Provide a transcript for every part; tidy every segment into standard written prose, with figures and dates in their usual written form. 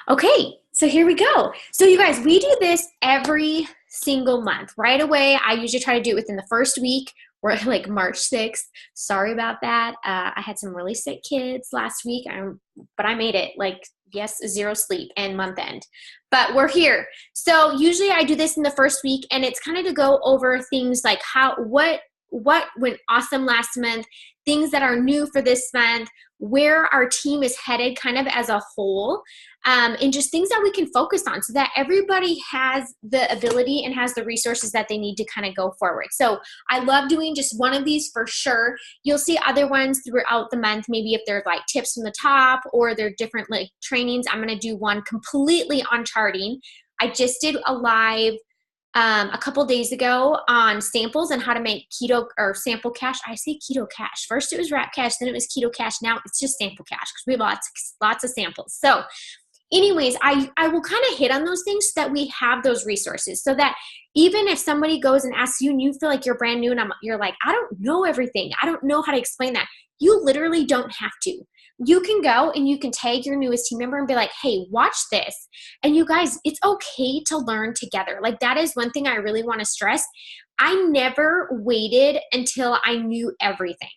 Okay, so here we go. So you guys, we do this every single month. Right away, I usually try to do it within the first week. We're like March 6th. Sorry about that. I had some really sick kids last week, but I made it. Like, yes, zero sleep and month end. But we're here. So usually I do this in the first week, and it's kind of to go over things like what went awesome last month, things that are new for this month, where our team is headed kind of as a whole, and just things that we can focus on so that everybody has the ability and has the resources that they need to kind of go forward. So I love doing just one of these for sure. You'll see other ones throughout the month, maybe if they're like tips from the top or they're different like trainings. I'm going to do one completely on charting. I just did a live a couple days ago on samples and how to make keto or sample cache. I say keto cache. First it was wrap cache, then it was keto cache. Now it's just sample cache because we have lots of samples. So anyways, I will kind of hit on those things so that we have those resources so that even if somebody goes and asks you and you feel like you're brand new and you're like, I don't know everything. I don't know how to explain that. You literally don't have to. You can go and you can tag your newest team member and be like, hey, watch this. And you guys, it's okay to learn together. Like that is one thing I really want to stress. I never waited until I knew everything.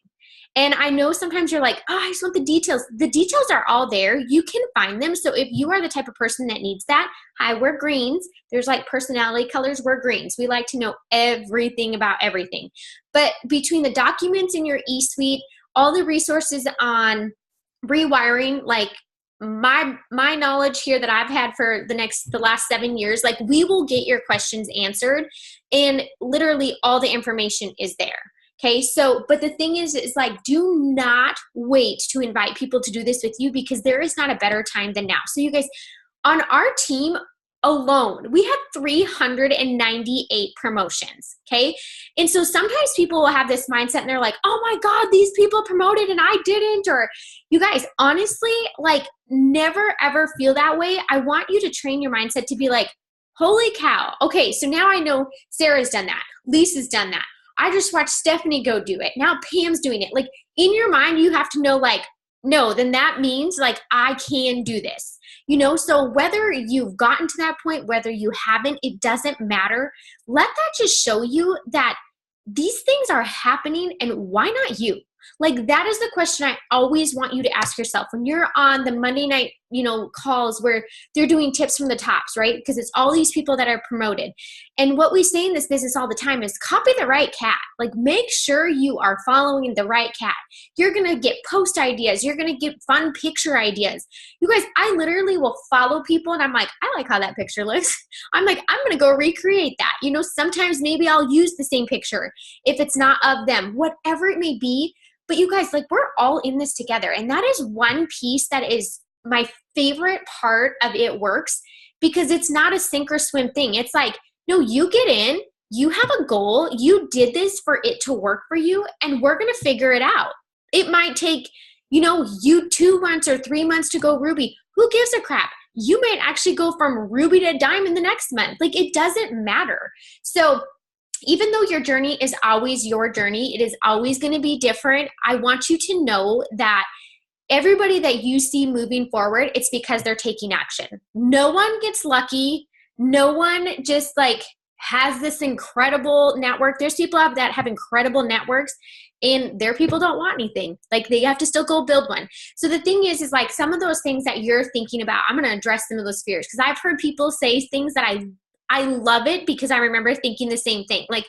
And I know sometimes you're like, oh, I just want the details. The details are all there. You can find them. So if you are the type of person that needs that, hi, we're greens. There's like personality colors, we're greens. We like to know everything about everything. But between the documents in your eSuite, all the resources on rewiring, like my knowledge here that I've had for the last 7 years, like we will get your questions answered and literally all the information is there. Okay, so, but the thing is like, do not wait to invite people to do this with you because there is not a better time than now. So you guys, on our team alone, we have 398 promotions, okay? And so sometimes people will have this mindset and they're like, oh my God, these people promoted and I didn't. Or you guys, honestly, like never ever feel that way. I want you to train your mindset to be like, holy cow. Okay, so now I know Sarah's done that. Lisa's done that. I just watched Stephanie go do it. Now Pam's doing it. Like in your mind, you have to know like, no, then that means like I can do this. You know, so whether you've gotten to that point, whether you haven't, it doesn't matter. Let that just show you that these things are happening and why not you? Like that is the question I always want you to ask yourself when you're on the Monday night, calls where they're doing tips from the tops, right? Because it's all these people that are promoted. And what we say in this business all the time is copy the right cat. Like make sure you are following the right cat. You're going to get post ideas. You're going to get fun picture ideas. You guys, I literally will follow people and I'm like, I like how that picture looks. I'm like, I'm going to go recreate that. Sometimes maybe I'll use the same picture if it's not of them, whatever it may be. But you guys, like we're all in this together. And that is one piece that is my favorite part of It Works because it's not a sink or swim thing. It's like, no, you get in, you have a goal, you did this for it to work for you, and we're going to figure it out. It might take, you 2 months or 3 months to go Ruby. Who gives a crap? You might actually go from Ruby to Diamond the next month. Like it doesn't matter. So even though your journey is always your journey, it is always going to be different. I want you to know that everybody that you see moving forward, it's because they're taking action. No one gets lucky. No one just like has this incredible network. There's people out that have incredible networks and their people don't want anything. Like they have to still go build one. So the thing is like some of those things that you're thinking about, I'm going to address some of those fears because I've heard people say things that I love it because I remember thinking the same thing. Like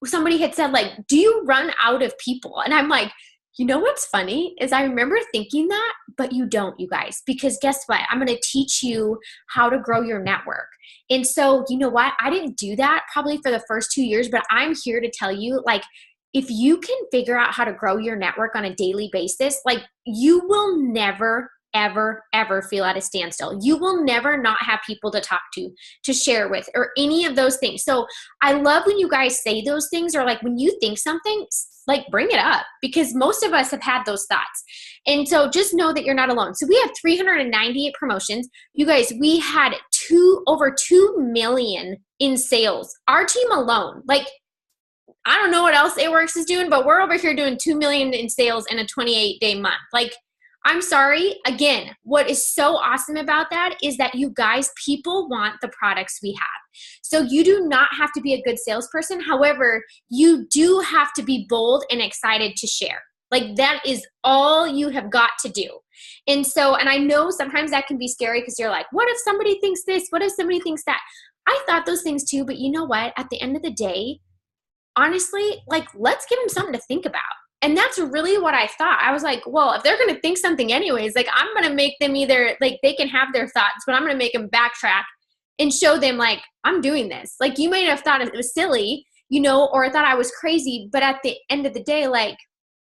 somebody had said like, do you run out of people? And I'm like, what's funny is I remember thinking that, but you don't, you guys, because guess what? I'm going to teach you how to grow your network. And so, you know what? I didn't do that probably for the first 2 years, but I'm here to tell you, like, if you can figure out how to grow your network on a daily basis, like you will never ever feel at a standstill. You will never not have people to talk to share with, or any of those things. So I love when you guys say those things, or like when you think something, like bring it up, because most of us have had those thoughts. And so just know that you're not alone. So we have 398 promotions. You guys, we had over 2 million in sales. Our team alone, like, I don't know what else It Works is doing, but we're over here doing 2 million in sales in a 28-day month. Like, I'm sorry. Again, what is so awesome about that is that you guys, people want the products we have. So you do not have to be a good salesperson. However, you do have to be bold and excited to share. Like that is all you have got to do. And so, and I know sometimes that can be scary because you're like, what if somebody thinks this? What if somebody thinks that? I thought those things too, but you know what? At the end of the day, honestly, like, let's give them something to think about. And that's really what I thought. I was like, well, if they're going to think something anyways, like I'm going to make them either like they can have their thoughts, but I'm going to make them backtrack and show them like, I'm doing this. Like you may have thought it was silly, you know, or thought I was crazy, but at the end of the day, like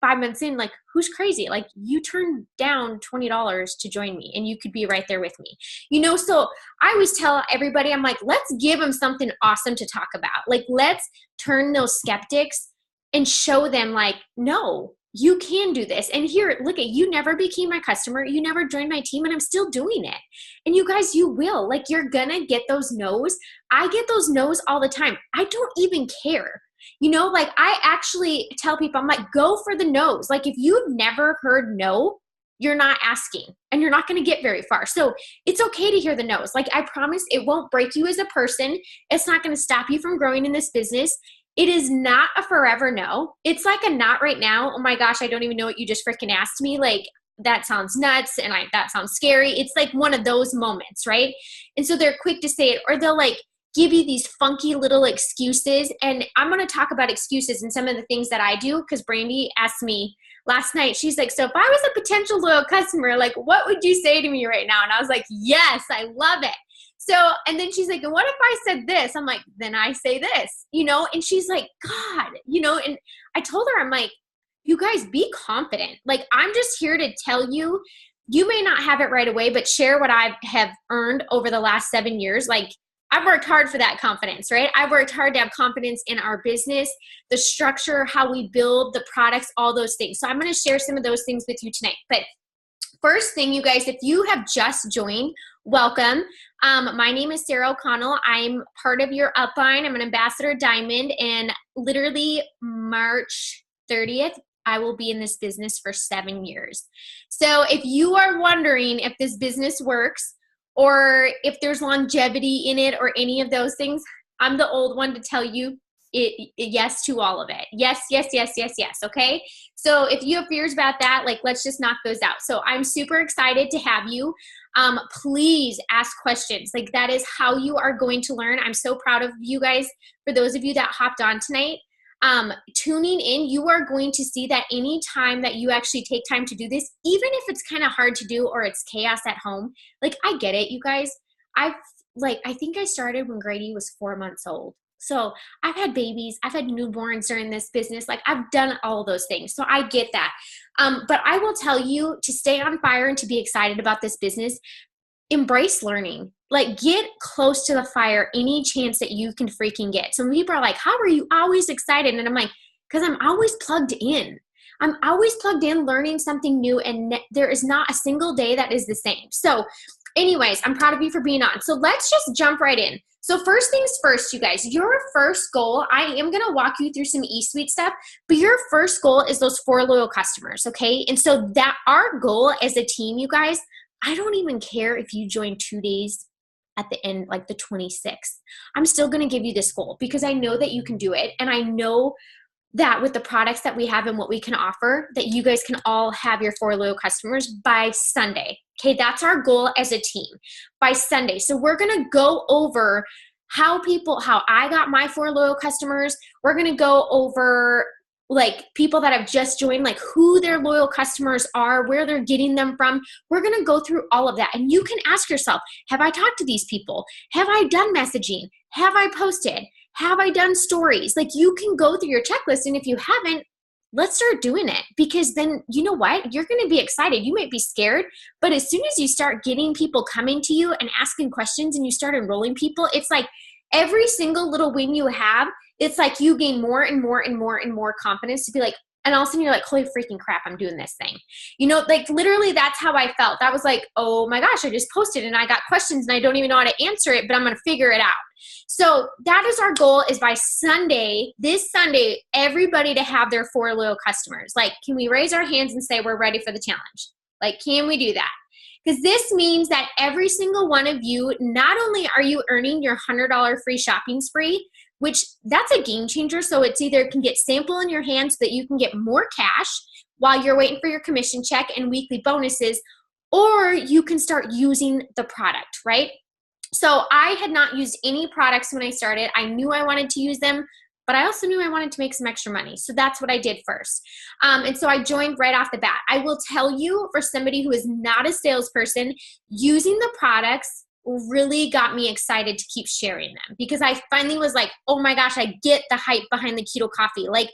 5 months in, like who's crazy? Like you turned down $20 to join me and you could be right there with me, you know? So I always tell everybody, I'm like, let's give them something awesome to talk about. Like, let's turn those skeptics and show them like, no, you can do this. And here, look at, you never became my customer. You never joined my team and I'm still doing it. And you guys, you will, like, you're gonna get those no's. I get those no's all the time. I don't even care. You know, like I actually tell people, I'm like, go for the no's. Like if you've never heard no, you're not asking and you're not going to get very far. So it's okay to hear the no's. Like I promise it won't break you as a person. It's not going to stop you from growing in this business. It is not a forever no. It's like a not right now. Oh my gosh, I don't even know what you just freaking asked me. Like that sounds nuts and that sounds scary. It's like one of those moments, right? And so they're quick to say it, or they'll like give you these funky little excuses. And I'm going to talk about excuses and some of the things that I do because Brandy asked me last night. She's like, so if I was a potential loyal customer, like what would you say to me right now? And I was like, yes, I love it. So, and then she's like, and what if I said this? I'm like, then I say this, you know? And she's like, God, you know, and I told her, I'm like, you guys be confident. Like, I'm just here to tell you, you may not have it right away, but share what I have earned over the last 7 years. Like, I've worked hard for that confidence, right? I've worked hard to have confidence in our business, the structure, how we build the products, all those things. So I'm going to share some of those things with you tonight. But first thing, you guys, if you have just joined, welcome. My name is Sarah O'Connell. I'm part of your upline. I'm an ambassador diamond, and literally March 30th, I will be in this business for 7 years. So if you are wondering if this business works or if there's longevity in it or any of those things, I'm the old one to tell you yes to all of it. Yes, yes, yes, yes, yes. Okay. So if you have fears about that, like, let's just knock those out. So I'm super excited to have you. Please ask questions. Like that is how you are going to learn. I'm so proud of you guys. For those of you that hopped on tonight, tuning in, you are going to see that any time that you actually take time to do this, even if it's kind of hard to do or it's chaos at home, like I get it, you guys. I think I started when Grady was 4 months old. So I've had babies, I've had newborns during this business. Like I've done all those things. So I get that. But I will tell you to stay on fire and to be excited about this business, embrace learning. Like get close to the fire any chance that you can freaking get. So people are like, how are you always excited? And I'm like, because I'm always plugged in. I'm always plugged in learning something new, and there is not a single day that is the same. So anyways, I'm proud of you for being on. So let's just jump right in. So first things first, you guys, your first goal, I am going to walk you through some eSuite stuff, but your first goal is those 4 loyal customers, okay? And so that our goal as a team, you guys, I don't even care if you join 2 days at the end, like the 26th. I'm still going to give you this goal because I know that you can do it. And I know that with the products that we have and what we can offer, that you guys can all have your 4 loyal customers by Sunday. Okay, that's our goal as a team by Sunday. So we're going to go over how I got my 4 loyal customers. We're going to go over like people that have just joined, like who their loyal customers are, where they're getting them from. We're going to go through all of that. And you can ask yourself, have I talked to these people? Have I done messaging? Have I posted? Have I done stories? Like you can go through your checklist. And if you haven't, let's start doing it, because then you know what? You're going to be excited. You might be scared, but as soon as you start getting people coming to you and asking questions and you start enrolling people, it's like every single little win you have, it's like you gain more and more and more and more confidence to be like, and all of a sudden you're like, holy freaking crap, I'm doing this thing. You know, like literally that's how I felt. That was like, oh my gosh, I just posted and I got questions and I don't even know how to answer it, but I'm going to figure it out. So that is our goal, is by Sunday, this Sunday, everybody to have their 4 loyal customers. Like, can we raise our hands and say we're ready for the challenge? Like, can we do that? Because this means that every single one of you, not only are you earning your $100 free shopping spree, which that's a game changer. So it's either can get sample in your hand so that you can get more cash while you're waiting for your commission check and weekly bonuses, or you can start using the product, right? So I had not used any products when I started. I knew I wanted to use them, but I also knew I wanted to make some extra money. So that's what I did first. And so I joined right off the bat. I will tell you, for somebody who is not a salesperson, using the products really got me excited to keep sharing them, because I finally was like, oh my gosh, I get the hype behind the keto coffee. Like,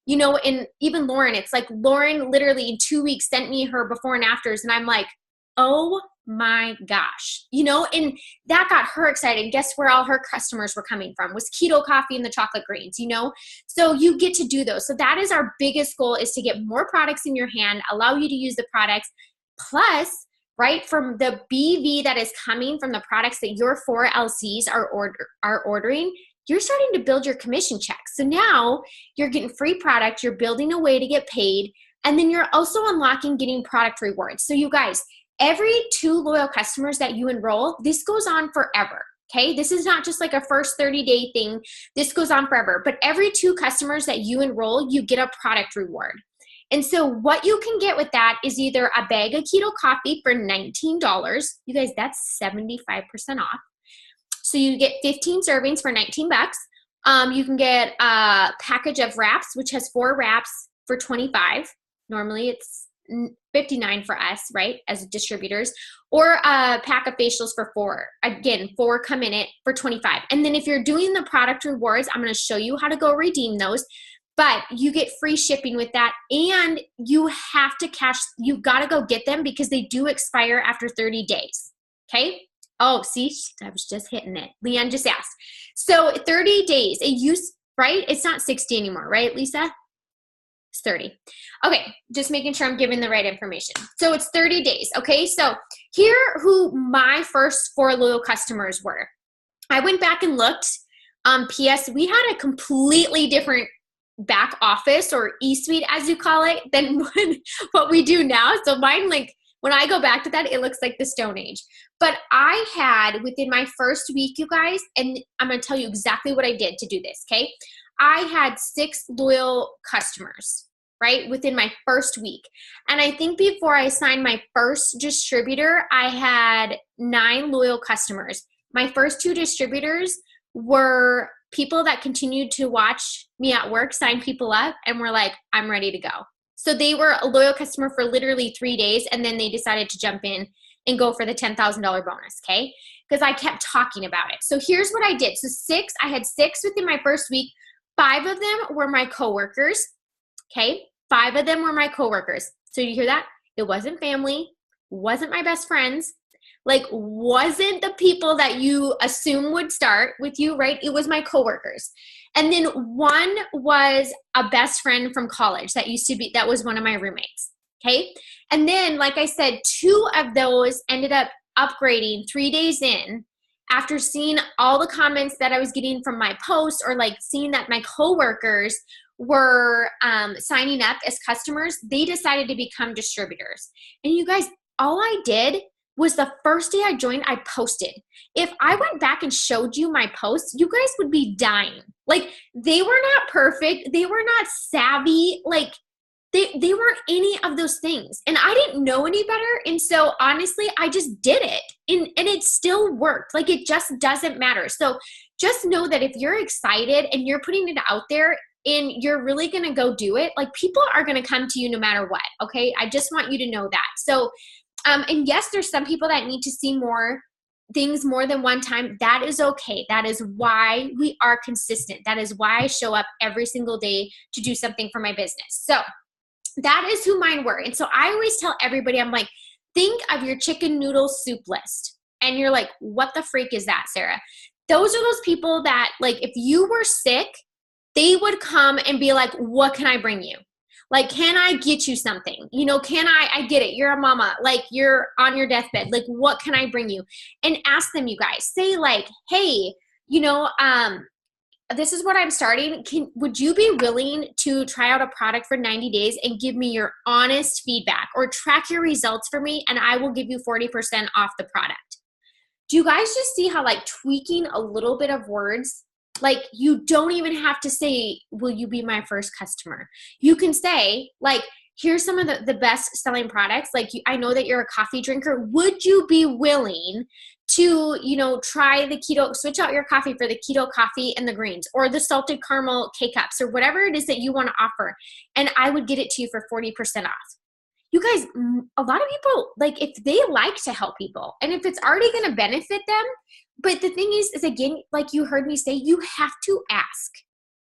you know, and even Lauren, it's like Lauren literally in 2 weeks sent me her before and afters, and I'm like, oh my gosh, you know, and that got her excited. Guess where all her customers were coming from? Was keto coffee and the chocolate greens, you know? So you get to do those. So that is our biggest goal, is to get more products in your hand, allow you to use the products, plus, right, from the BV that is coming from the products that your 4 LCs are ordering, you're starting to build your commission checks. So now you're getting free product, you're building a way to get paid, and then you're also unlocking getting product rewards. So you guys, every 2 loyal customers that you enroll, this goes on forever, okay? This is not just like a first 30-day thing. This goes on forever. But every 2 customers that you enroll, you get a product reward. And so what you can get with that is either a bag of keto coffee for $19. You guys, that's 75% off. So you get 15 servings for 19 bucks. You can get a package of wraps, which has 4 wraps for 25. Normally it's 59 for us, right, as distributors, or a pack of facials for 4. Again, 4 come in it for 25. And then if you're doing the product rewards, I'm going to show you how to go redeem those, but you get free shipping with that, and you have to cash, you got to go get them because they do expire after 30 days, okay? Oh, see, I was just hitting it. Leanne just asked. So 30 days, it used, right? It's not 60 anymore, right, Lisa? It's 30. Okay, just making sure I'm giving the right information. So it's 30 days, okay? So here who my first 4 loyal customers were. I went back and looked. P.S. We had a completely different back office, or E-Suite as you call it, than what we do now. So mine, like, when I go back to that, it looks like the Stone Age. But I had, within my first week, you guys, and I'm going to tell you exactly what I did to do this, okay? I had 6 loyal customers, right, within my first week. And I think before I signed my first distributor, I had 9 loyal customers. My first 2 distributors were people that continued to watch me at work, sign people up, and were like, I'm ready to go. So they were a loyal customer for literally 3 days, and then they decided to jump in and go for the $10,000 bonus, okay? Because I kept talking about it. So here's what I did. So I had 6 within my first week. 5 of them were my coworkers, okay? 5 of them were my coworkers. So you hear that? It wasn't family, wasn't my best friends, like wasn't the people that you assume would start with you, right? It was my coworkers. And then 1 was a best friend from college that was one of my roommates, okay? And then, like I said, 2 of those ended up upgrading 3 days in, after seeing all the comments that I was getting from my posts, or like seeing that my coworkers were signing up as customers, they decided to become distributors. And you guys, all I did was the first day I joined, I posted. If I went back and showed you my posts, you guys would be dying. Like, they were not perfect. They were not savvy. Like, they weren't any of those things. And I didn't know any better. And so honestly, I just did it. And it still worked. Like, it just doesn't matter. So just know that if you're excited and you're putting it out there and you're really going to go do it, like, people are going to come to you no matter what. Okay. I just want you to know that. So, and yes, there's some people that need to see more things more than one time. That is okay. That is why we are consistent. That is why I show up every single day to do something for my business. So that is who mine were. And so I always tell everybody, I'm like, think of your chicken noodle soup list. And you're like, what the freak is that, Sarah? Those are those people that, like, if you were sick, they would come and be like, what can I bring you? Like, can I get you something? You know, I get it. You're a mama. Like, you're on your deathbed. Like, what can I bring you? And ask them, you guys. Say like, hey, you know, this is what I'm starting. Would you be willing to try out a product for 90 days and give me your honest feedback, or track your results for me, and I will give you 40% off the product? Do you guys just see how like tweaking a little bit of words, like you don't even have to say, will you be my first customer? You can say like, here's some of the best selling products. Like, I know that you're a coffee drinker. Would you be willing to, try the keto, switch out your coffee for the keto coffee and the greens, or the salted caramel K-Cups, or whatever it is that you want to offer. And I would get it to you for 40% off. You guys, a lot of people, like, if they like to help people and if it's already going to benefit them, but the thing is again, like you heard me say, you have to ask.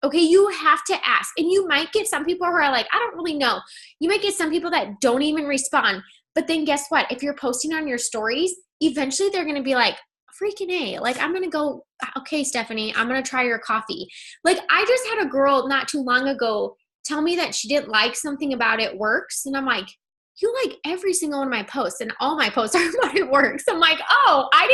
Okay, you have to ask. And you might get some people who are like, I don't really know. You might get some people that don't even respond. But then guess what? If you're posting on your stories, eventually they're going to be like, freaking A, like, I'm going to go, okay, Stephanie, I'm going to try your coffee. Like, I just had a girl not too long ago tell me that she didn't like something about It Works. And I'm like, you like every single one of my posts, and all my posts are about It Works. I'm like, oh, I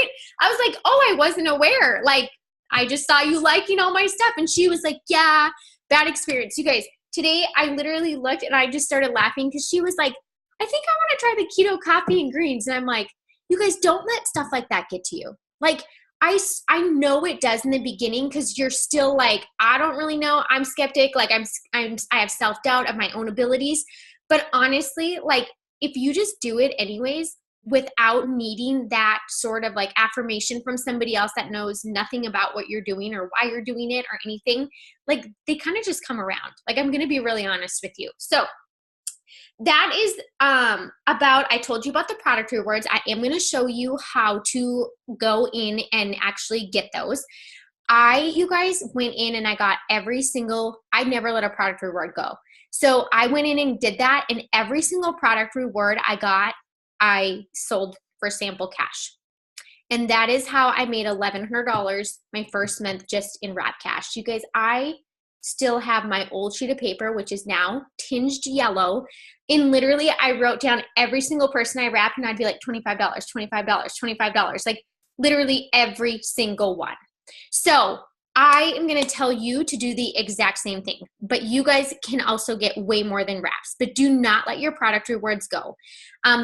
was like, oh, I wasn't aware. Like, I just saw you liking all my stuff. And she was like, yeah, bad experience. You guys, today I literally looked and I just started laughing because she was like, I think I want to try the keto coffee and greens. And I'm like, you guys, don't let stuff like that get to you. Like, I know it does in the beginning because you're still like, I don't really know. I'm skeptic. Like, I have self-doubt of my own abilities. But honestly, like, if you just do it anyways, without needing that sort of like affirmation from somebody else that knows nothing about what you're doing or why you're doing it or anything, like, they kind of just come around. Like, I'm going to be really honest with you. So that is I told you about the product rewards. I am going to show you how to go in and actually get those. You guys, went in and I got I never let a product reward go. So I went in and did that, and every single product reward I got, I sold for sample cash. And that is how I made $1,100 my first month just in wrap cash. You guys, I still have my old sheet of paper, which is now tinged yellow. And literally I wrote down every single person I wrapped, and I'd be like, $25, $25, $25, like literally every single one. So I am going to tell you to do the exact same thing, but you guys can also get way more than wraps. But do not let your product rewards go,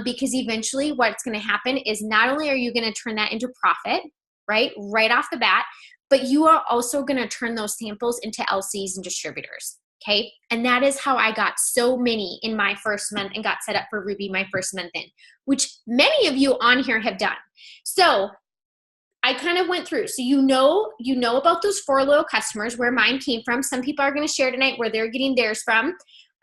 because eventually what's going to happen is not only are you going to turn that into profit, right off the bat, but you are also going to turn those samples into LCs and distributors. Okay. And that is how I got so many in my first month and got set up for Ruby my first month in, which many of you on here have done. So I kind of went through. So you know about those 4 loyal customers, where mine came from. Some people are going to share tonight where they're getting theirs from.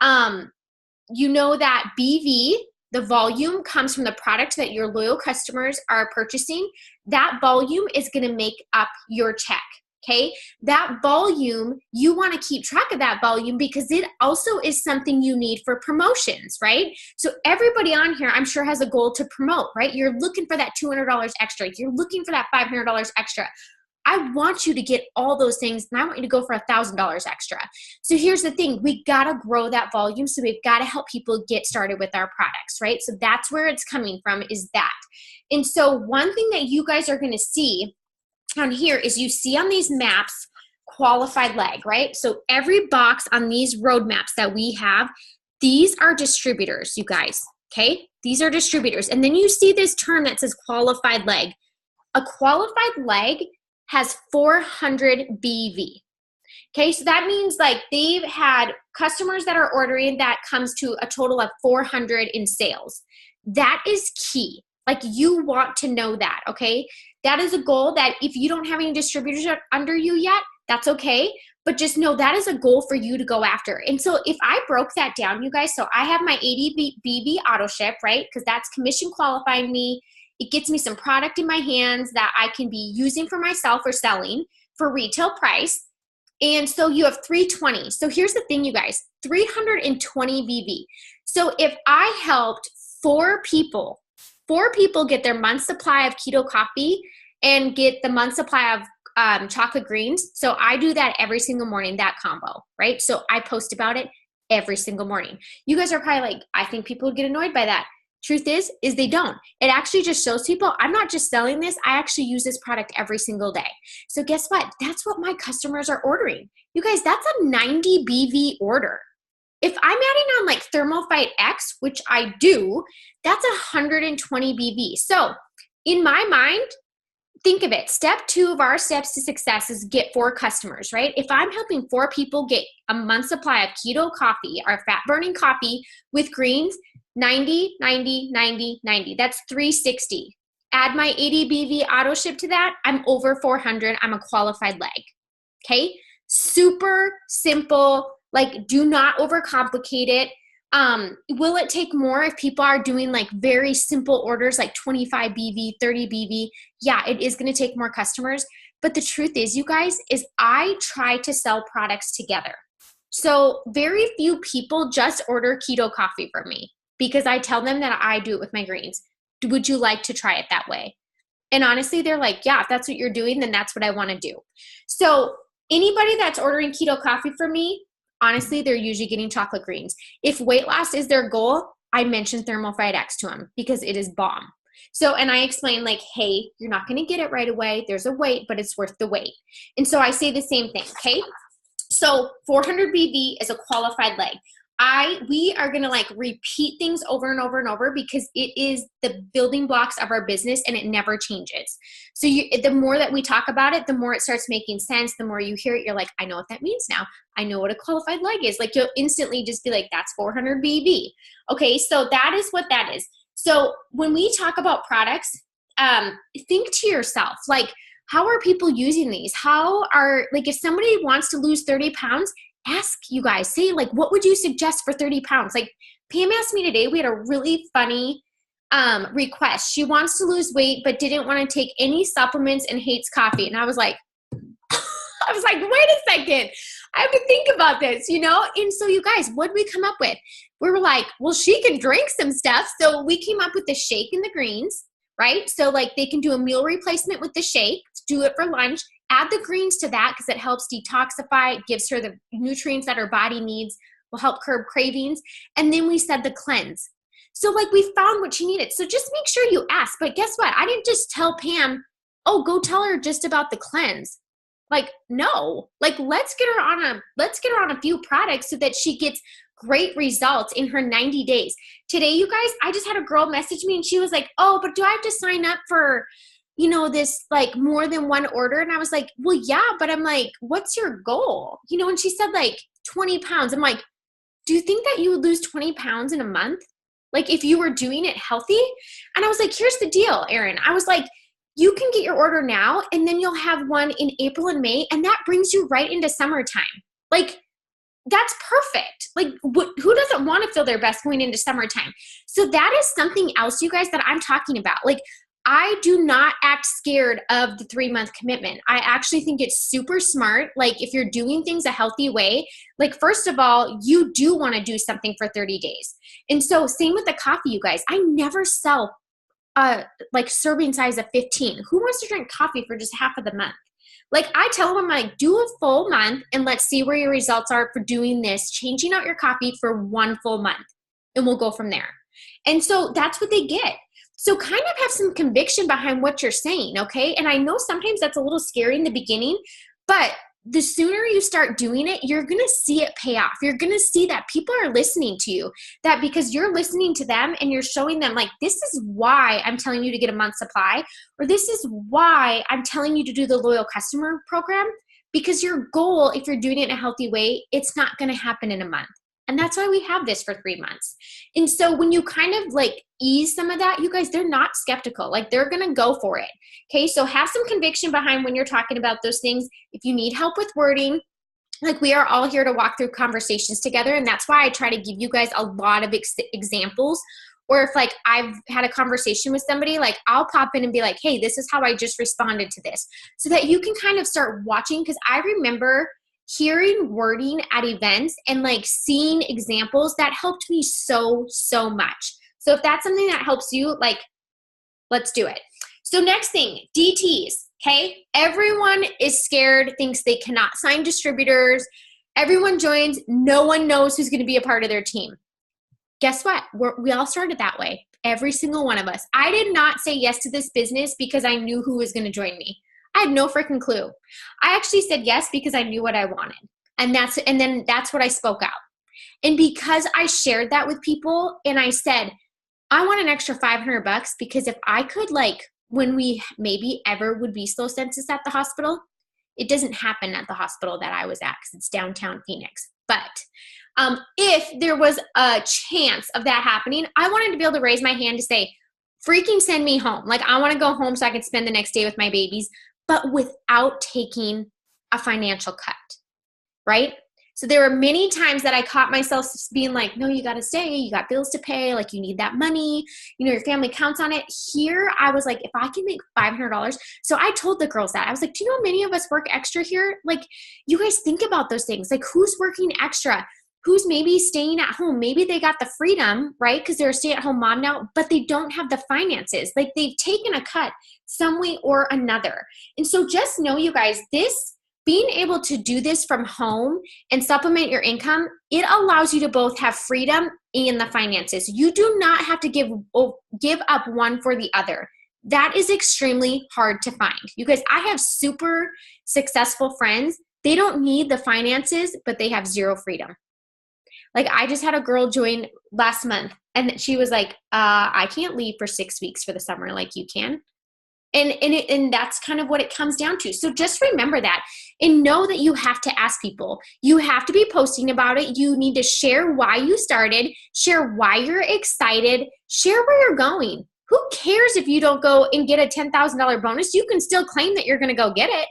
You know that BV, the volume, comes from the product that your loyal customers are purchasing. That volume is going to make up your check. Okay, that volume, you want to keep track of that volume because it also is something you need for promotions, right? So everybody on here, I'm sure, has a goal to promote, right? You're looking for that $200 extra. You're looking for that $500 extra. I want you to get all those things, and I want you to go for $1,000 extra. So here's the thing. We got to grow that volume. So we've got to help people get started with our products, right? So that's where it's coming from, is that. And so one thing that you guys are going to see on here is, you see on these maps, qualified leg, right? So every box on these roadmaps that we have, these are distributors, you guys, okay? These are distributors. And then you see this term that says qualified leg. A qualified leg has 400 BV. Okay, so that means like they've had customers that are ordering, that comes to a total of 400 in sales. That is key. Like, you want to know that, okay? That is a goal that if you don't have any distributors under you yet, that's okay. But just know that is a goal for you to go after. And so if I broke that down, you guys, so I have my 80 BV auto ship, right? Because that's commission qualifying me. It gets me some product in my hands that I can be using for myself or selling for retail price. And so you have 320. So here's the thing, you guys, 320 BV. So if I helped 4 people get their month supply of keto coffee and get the month supply of chocolate greens. So I do that every single morning, that combo, right? So I post about it every single morning. You guys are probably like, I think people would get annoyed by that. Truth is they don't. It actually just shows people I'm not just selling this, I actually use this product every single day. So guess what? That's what my customers are ordering. You guys, that's a 90 BV order. If I'm adding on like ThermoFight X, which I do, that's 120 BV. So in my mind, think of it. Step 2 of our steps to success is get 4 customers, right? If I'm helping 4 people get a month's supply of keto coffee, our fat burning coffee with greens, 90, 90, 90, 90. That's 360. Add my 80 BV auto ship to that, I'm over 400. I'm a qualified leg. Okay? Super simple. Like, do not overcomplicate it. Will it take more if people are doing like very simple orders like 25 BV, 30 BV? Yeah, it is going to take more customers. But the truth is, you guys, is I try to sell products together. So very few people just order keto coffee from me because I tell them that I do it with my greens. Would you like to try it that way? And honestly, they're like, yeah, if that's what you're doing, then that's what I want to do. So anybody that's ordering keto coffee from me, honestly, they're usually getting chocolate greens. If weight loss is their goal, I mention ThermoFight X to them because it is bomb. So, and I explain like, hey, you're not going to get it right away. There's a wait, but it's worth the wait. And so I say the same thing, okay? So 400 BV is a qualified leg. We are going to like repeat things over and over and over because it is the building blocks of our business and it never changes. So the more that we talk about it, the more it starts making sense. The more you hear it, you're like, I know what that means now. I know what a qualified leg is. Like you'll instantly just be like, that's 400 BV. Okay. So that is what that is. So when we talk about products, think to yourself, like, how are people using these? Like if somebody wants to lose 30 pounds, ask you guys, say like, what would you suggest for 30 pounds? Like Pam asked me today, we had a really funny request. She wants to lose weight, but didn't want to take any supplements and hates coffee. And I was like, wait a second. I have to think about this, you know? And so you guys, what did we come up with? We were like, well, she can drink some stuff. So we came up with the shake and the greens, right? So like they can do a meal replacement with the shake, do it for lunch, add the greens to that because it helps detoxify, it gives her the nutrients that her body needs, will help curb cravings. And then we said the cleanse. So like we found what she needed. So just make sure you ask. But guess what? I didn't just tell Pam, oh, go tell her just about the cleanse. Like, no, like let's get her on a few products so that she gets great results in her 90 days. Today, you guys, I just had a girl message me and she was like, oh, but do I have to sign up for, you know, this like more than one order? And I was like, well, yeah, but I'm like, what's your goal? You know, and she said like 20 pounds. I'm like, do you think that you would lose 20 pounds in a month? Like if you were doing it healthy? And I was like, here's the deal, Erin. I was like, you can get your order now and then you'll have one in April and May. And that brings you right into summertime. Like that's perfect. Like who doesn't want to feel their best going into summertime? So that is something else, you guys, that I'm talking about. Like I do not act scared of the 3-month commitment. I actually think it's super smart. Like if you're doing things a healthy way, like first of all, you do want to do something for 30 days. And so same with the coffee, you guys. I never sell like serving size of 15. Who wants to drink coffee for just half of the month? Like I tell them, I'm like, do a full month and let's see where your results are for doing this, changing out your coffee for 1 full month. And we'll go from there. And so that's what they get. So kind of have some conviction behind what you're saying, okay? And I know sometimes that's a little scary in the beginning, but the sooner you start doing it, you're going to see it pay off. You're going to see that people are listening to you, that because you're listening to them and you're showing them like, this is why I'm telling you to get a month's supply, or this is why I'm telling you to do the loyal customer program, because your goal, if you're doing it in a healthy way, it's not going to happen in a month. And that's why we have this for 3 months. And so when you kind of like ease some of that, you guys, they're not skeptical. Like they're going to go for it. Okay. So have some conviction behind when you're talking about those things. If you need help with wording, like we are all here to walk through conversations together. And that's why I try to give you guys a lot of examples. Or if like I've had a conversation with somebody, like I'll pop in and be like, hey, this is how I just responded to this. So that you can kind of start watching. Because I remember hearing wording at events and like seeing examples that helped me so much. So if that's something that helps you, like, let's do it. So next thing, DTs, okay? Everyone is scared, thinks they cannot sign distributors. Everyone joins. No one knows who's going to be a part of their team. Guess what? We all started that way. every single one of us. I did not say yes to this business because I knew who was going to join me. I had no freaking clue. I actually said yes because I knew what I wanted. And then that's what I spoke out. And because I shared that with people and I said, I want an extra $500 because if I could, like, when we maybe ever would be slow census at the hospital, it doesn't happen at the hospital that I was at because it's downtown Phoenix. But if there was a chance of that happening, I wanted to be able to raise my hand to say, freaking send me home. Like, I want to go home so I can spend the next day with my babies, but without taking a financial cut, right? So there were many times that I caught myself being like, no, you got to stay. You got bills to pay. Like, you need that money. You know, your family counts on it. Here, I was like, if I can make $500. So I told the girls that. I was like, do you know many of us work extra here? Like, you guys think about those things. Like, who's working extra? Who's maybe staying at home? Maybe they got the freedom, right? Because they're a stay-at-home mom now, but they don't have the finances. Like, they've taken a cut some way or another. And so just know, you guys, being able to do this from home and supplement your income, it allows you to both have freedom and the finances. You do not have to give up one for the other. That is extremely hard to find. You guys, I have super successful friends. They don't need the finances, but they have zero freedom. Like, I just had a girl join last month and she was like, I can't leave for 6 weeks for the summer like you can. And that's kind of what it comes down to. So just remember that and know that you have to ask people. You have to be posting about it. You need to share why you started, share why you're excited, share where you're going. Who cares if you don't go and get a $10,000 bonus? You can still claim that you're going to go get it.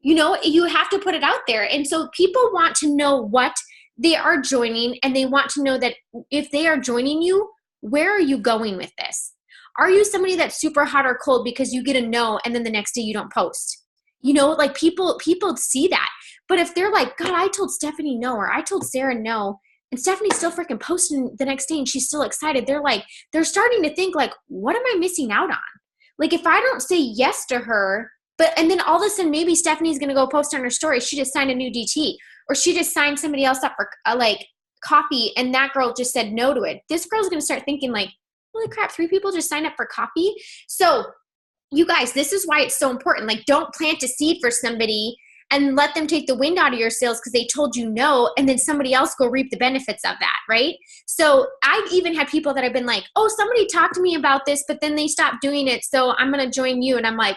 You know, you have to put it out there. And so people want to know what they are joining, and they want to know that if they are joining you, where are you going with this? Are you somebody that's super hot or cold because you get a no and then the next day you don't post? You know, like people see that. But if they're like, God, I told Stephanie no, or I told Sarah no, and Stephanie's still freaking posting the next day and she's still excited, they're starting to think like, what am I missing out on? Like, if I don't say yes to her, and then all of a sudden maybe Stephanie's going to go post on her story, she just signed a new DT, or she just signed somebody else up for like coffee and that girl just said no to it. This girl's going to start thinking like, holy crap, 3 people just signed up for coffee. So you guys, this is why it's so important. Like, don't plant a seed for somebody and let them take the wind out of your sails because they told you no, and then somebody else go reap the benefits of that, right? So I've even had people that have been like, oh, somebody talked to me about this, but then they stopped doing it, so I'm going to join you. And I'm like,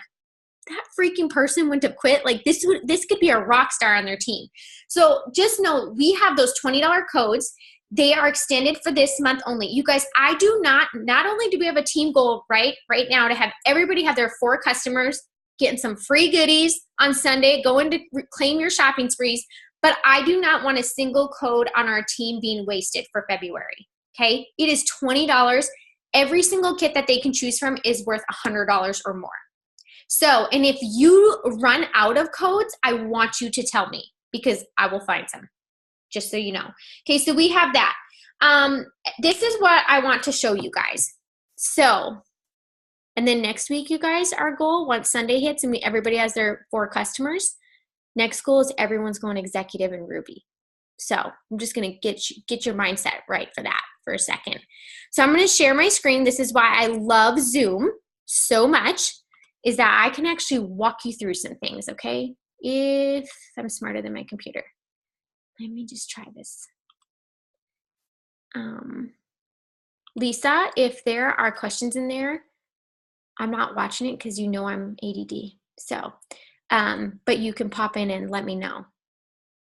that freaking person went to quit. Like, this could be a rock star on their team. So just know we have those $20 codes. They are extended for this month only. You guys, I do not only do we have a team goal right now to have everybody have their 4 customers getting some free goodies on Sunday, going to claim your shopping sprees, but I do not want a single code on our team being wasted for February, okay? It is $20. Every single kit that they can choose from is worth $100 or more. So, and if you run out of codes, I want you to tell me because I will find some. Just so you know. Okay, so we have that. This is what I want to show you guys. So, and then next week, you guys, our goal, once Sunday hits and everybody has their 4 customers, next goal is everyone's going executive in Ruby. So I'm just going to get your mindset right for that for a second. So I'm going to share my screen. This is why I love Zoom so much, is that I can actually walk you through some things, okay? If I'm smarter than my computer. Let me just try this. Lisa, if there are questions in there, I'm not watching it because you know I'm ADD. So, but you can pop in and let me know.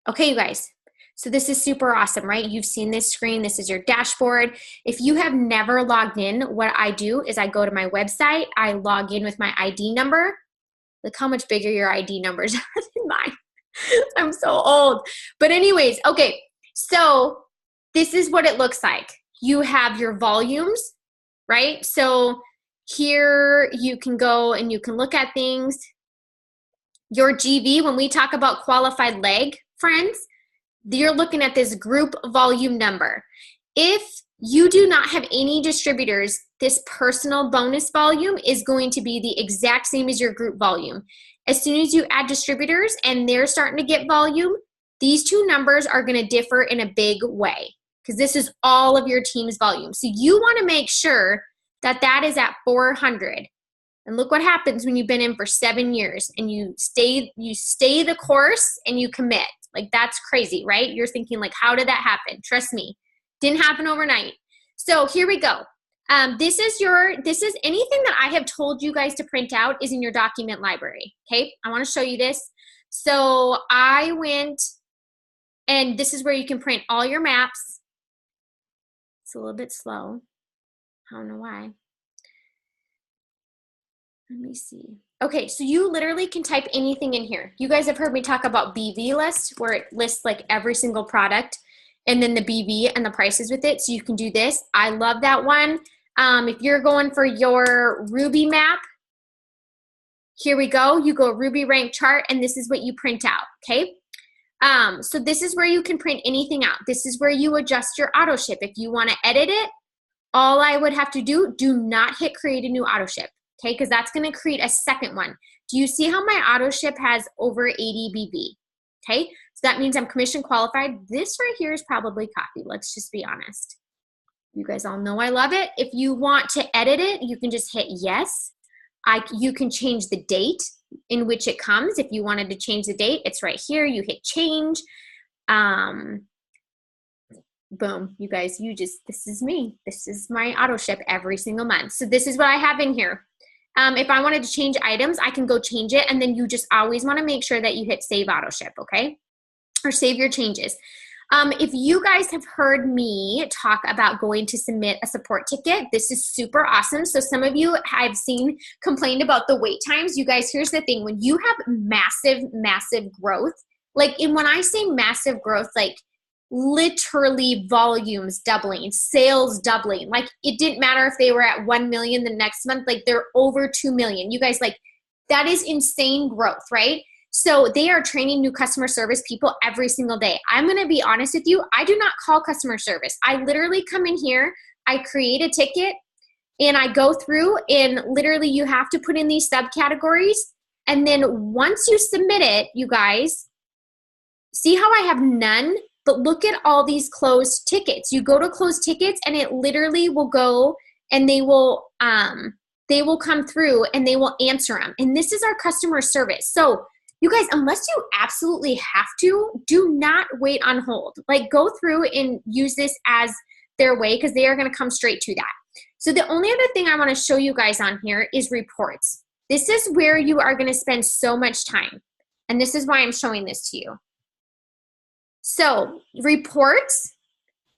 Okay, you guys. So this is super awesome, right? You've seen this screen. This is your dashboard. If you have never logged in, what I do is I go to my website. I log in with my ID number. Look how much bigger your ID numbers are than mine. I'm so old. But anyways, okay. So this is what it looks like. You have your volumes, right? So here you can go and you can look at things. Your GV, when we talk about qualified leg, friends, you're looking at this group volume number. If you do not have any distributors, this personal bonus volume is going to be the exact same as your group volume. As soon as you add distributors and they're starting to get volume, these 2 numbers are going to differ in a big way because this is all of your team's volume. So you want to make sure that is at 400. And look what happens when you've been in for 7 years and you stay the course and you commit. Like, that's crazy, right? You're thinking like, how did that happen? Trust me, didn't happen overnight. So here we go. This is anything that I have told you guys to print out is in your document library. Okay, I want to show you this. So I went, and this is where you can print all your maps. It's a little bit slow. I don't know why. Let me see. Okay, so you literally can type anything in here. You guys have heard me talk about BV list, where it lists like every single product and then the BV and the prices with it. So you can do this. I love that one. If you're going for your Ruby map, here we go. You go Ruby rank chart, and this is what you print out, okay? So this is where you can print anything out. This is where you adjust your auto ship. If you want to edit it, all I would have to do not hit create a new auto ship, okay? Because that's going to create a second one. Do you see how my auto ship has over 80 BV? Okay, so that means I'm commission qualified. This right here is probably copy. Let's just be honest. You guys all know I love it. If you want to edit it, you can just hit yes. You can change the date in which it comes. If you wanted to change the date, it's right here. You hit change. Boom, you guys, this is me. This is my auto ship every single month. So this is what I have in here. If I wanted to change items, I can go change it, and then you just always want to make sure that you hit save auto ship, okay? Or save your changes. If you guys have heard me talk about going to submit a support ticket, this is super awesome. So some of you I've seen complained about the wait times. You guys, here's the thing. When you have massive growth, when I say massive growth, like literally volumes doubling, sales doubling. Like, it didn't matter if they were at 1 million the next month, like they're over 2 million. You guys, like, that is insane growth, right? So they are training new customer service people every single day. I'm going to be honest with you. I do not call customer service. I literally come in here, I create a ticket, and I go through, and literally you have to put in these subcategories. And then once you submit it, you guys, see how I have none? But look at all these closed tickets. You go to closed tickets, and it literally will go, and they will come through, and they will answer them. And this is our customer service. So you guys, unless you absolutely have to, do not wait on hold. Like, go through and use this as their way, because they are going to come straight to that. So the only other thing I want to show you guys on here is reports. This is where you are going to spend so much time. And this is why I'm showing this to you. So reports,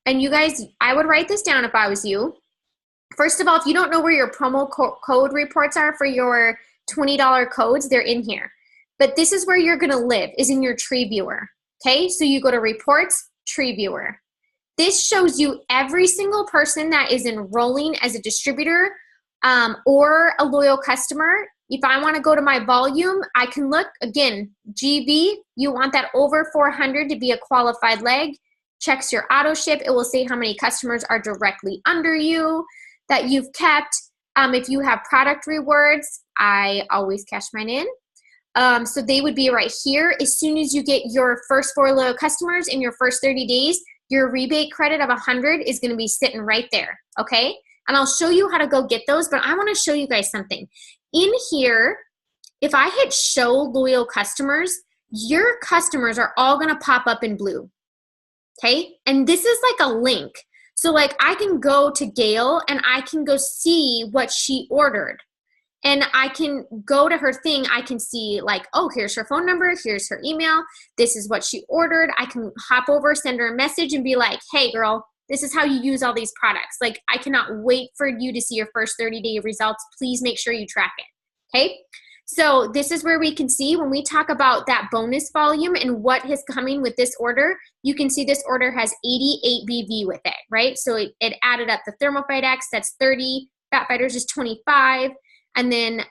and you guys, I would write this down if I was you. First of all, if you don't know where your promo code reports are for your $20 codes, they're in here. But this is where you're going to live, is in your tree viewer. Okay, so you go to reports, tree viewer. This shows you every single person that is enrolling as a distributor or a loyal customer. If I want to go to my volume, I can look, again, GB, you want that over 400 to be a qualified leg. Checks your auto ship. It will say how many customers are directly under you that you've kept. If you have product rewards, I always cash mine in. So they would be right here. As soon as you get your first 4 loyal customers in your first 30 days, your rebate credit of 100 is going to be sitting right there, okay? And I'll show you how to go get those, but I want to show you guys something. In here, if I hit show loyal customers, your customers are all going to pop up in blue, okay? And this is like a link. So like, I can go to Gail and I can go see what she ordered. And I can go to her thing. I can see like, oh, here's her phone number. Here's her email. This is what she ordered. I can hop over, send her a message and be like, hey girl, this is how you use all these products. Like, I cannot wait for you to see your first 30-day results. Please make sure you track it, okay? So this is where we can see when we talk about that bonus volume and what is coming with this order, you can see this order has 88 BV with it, right? So it added up the ThermoFight X, that's 30, Fat Fighters is 25, and then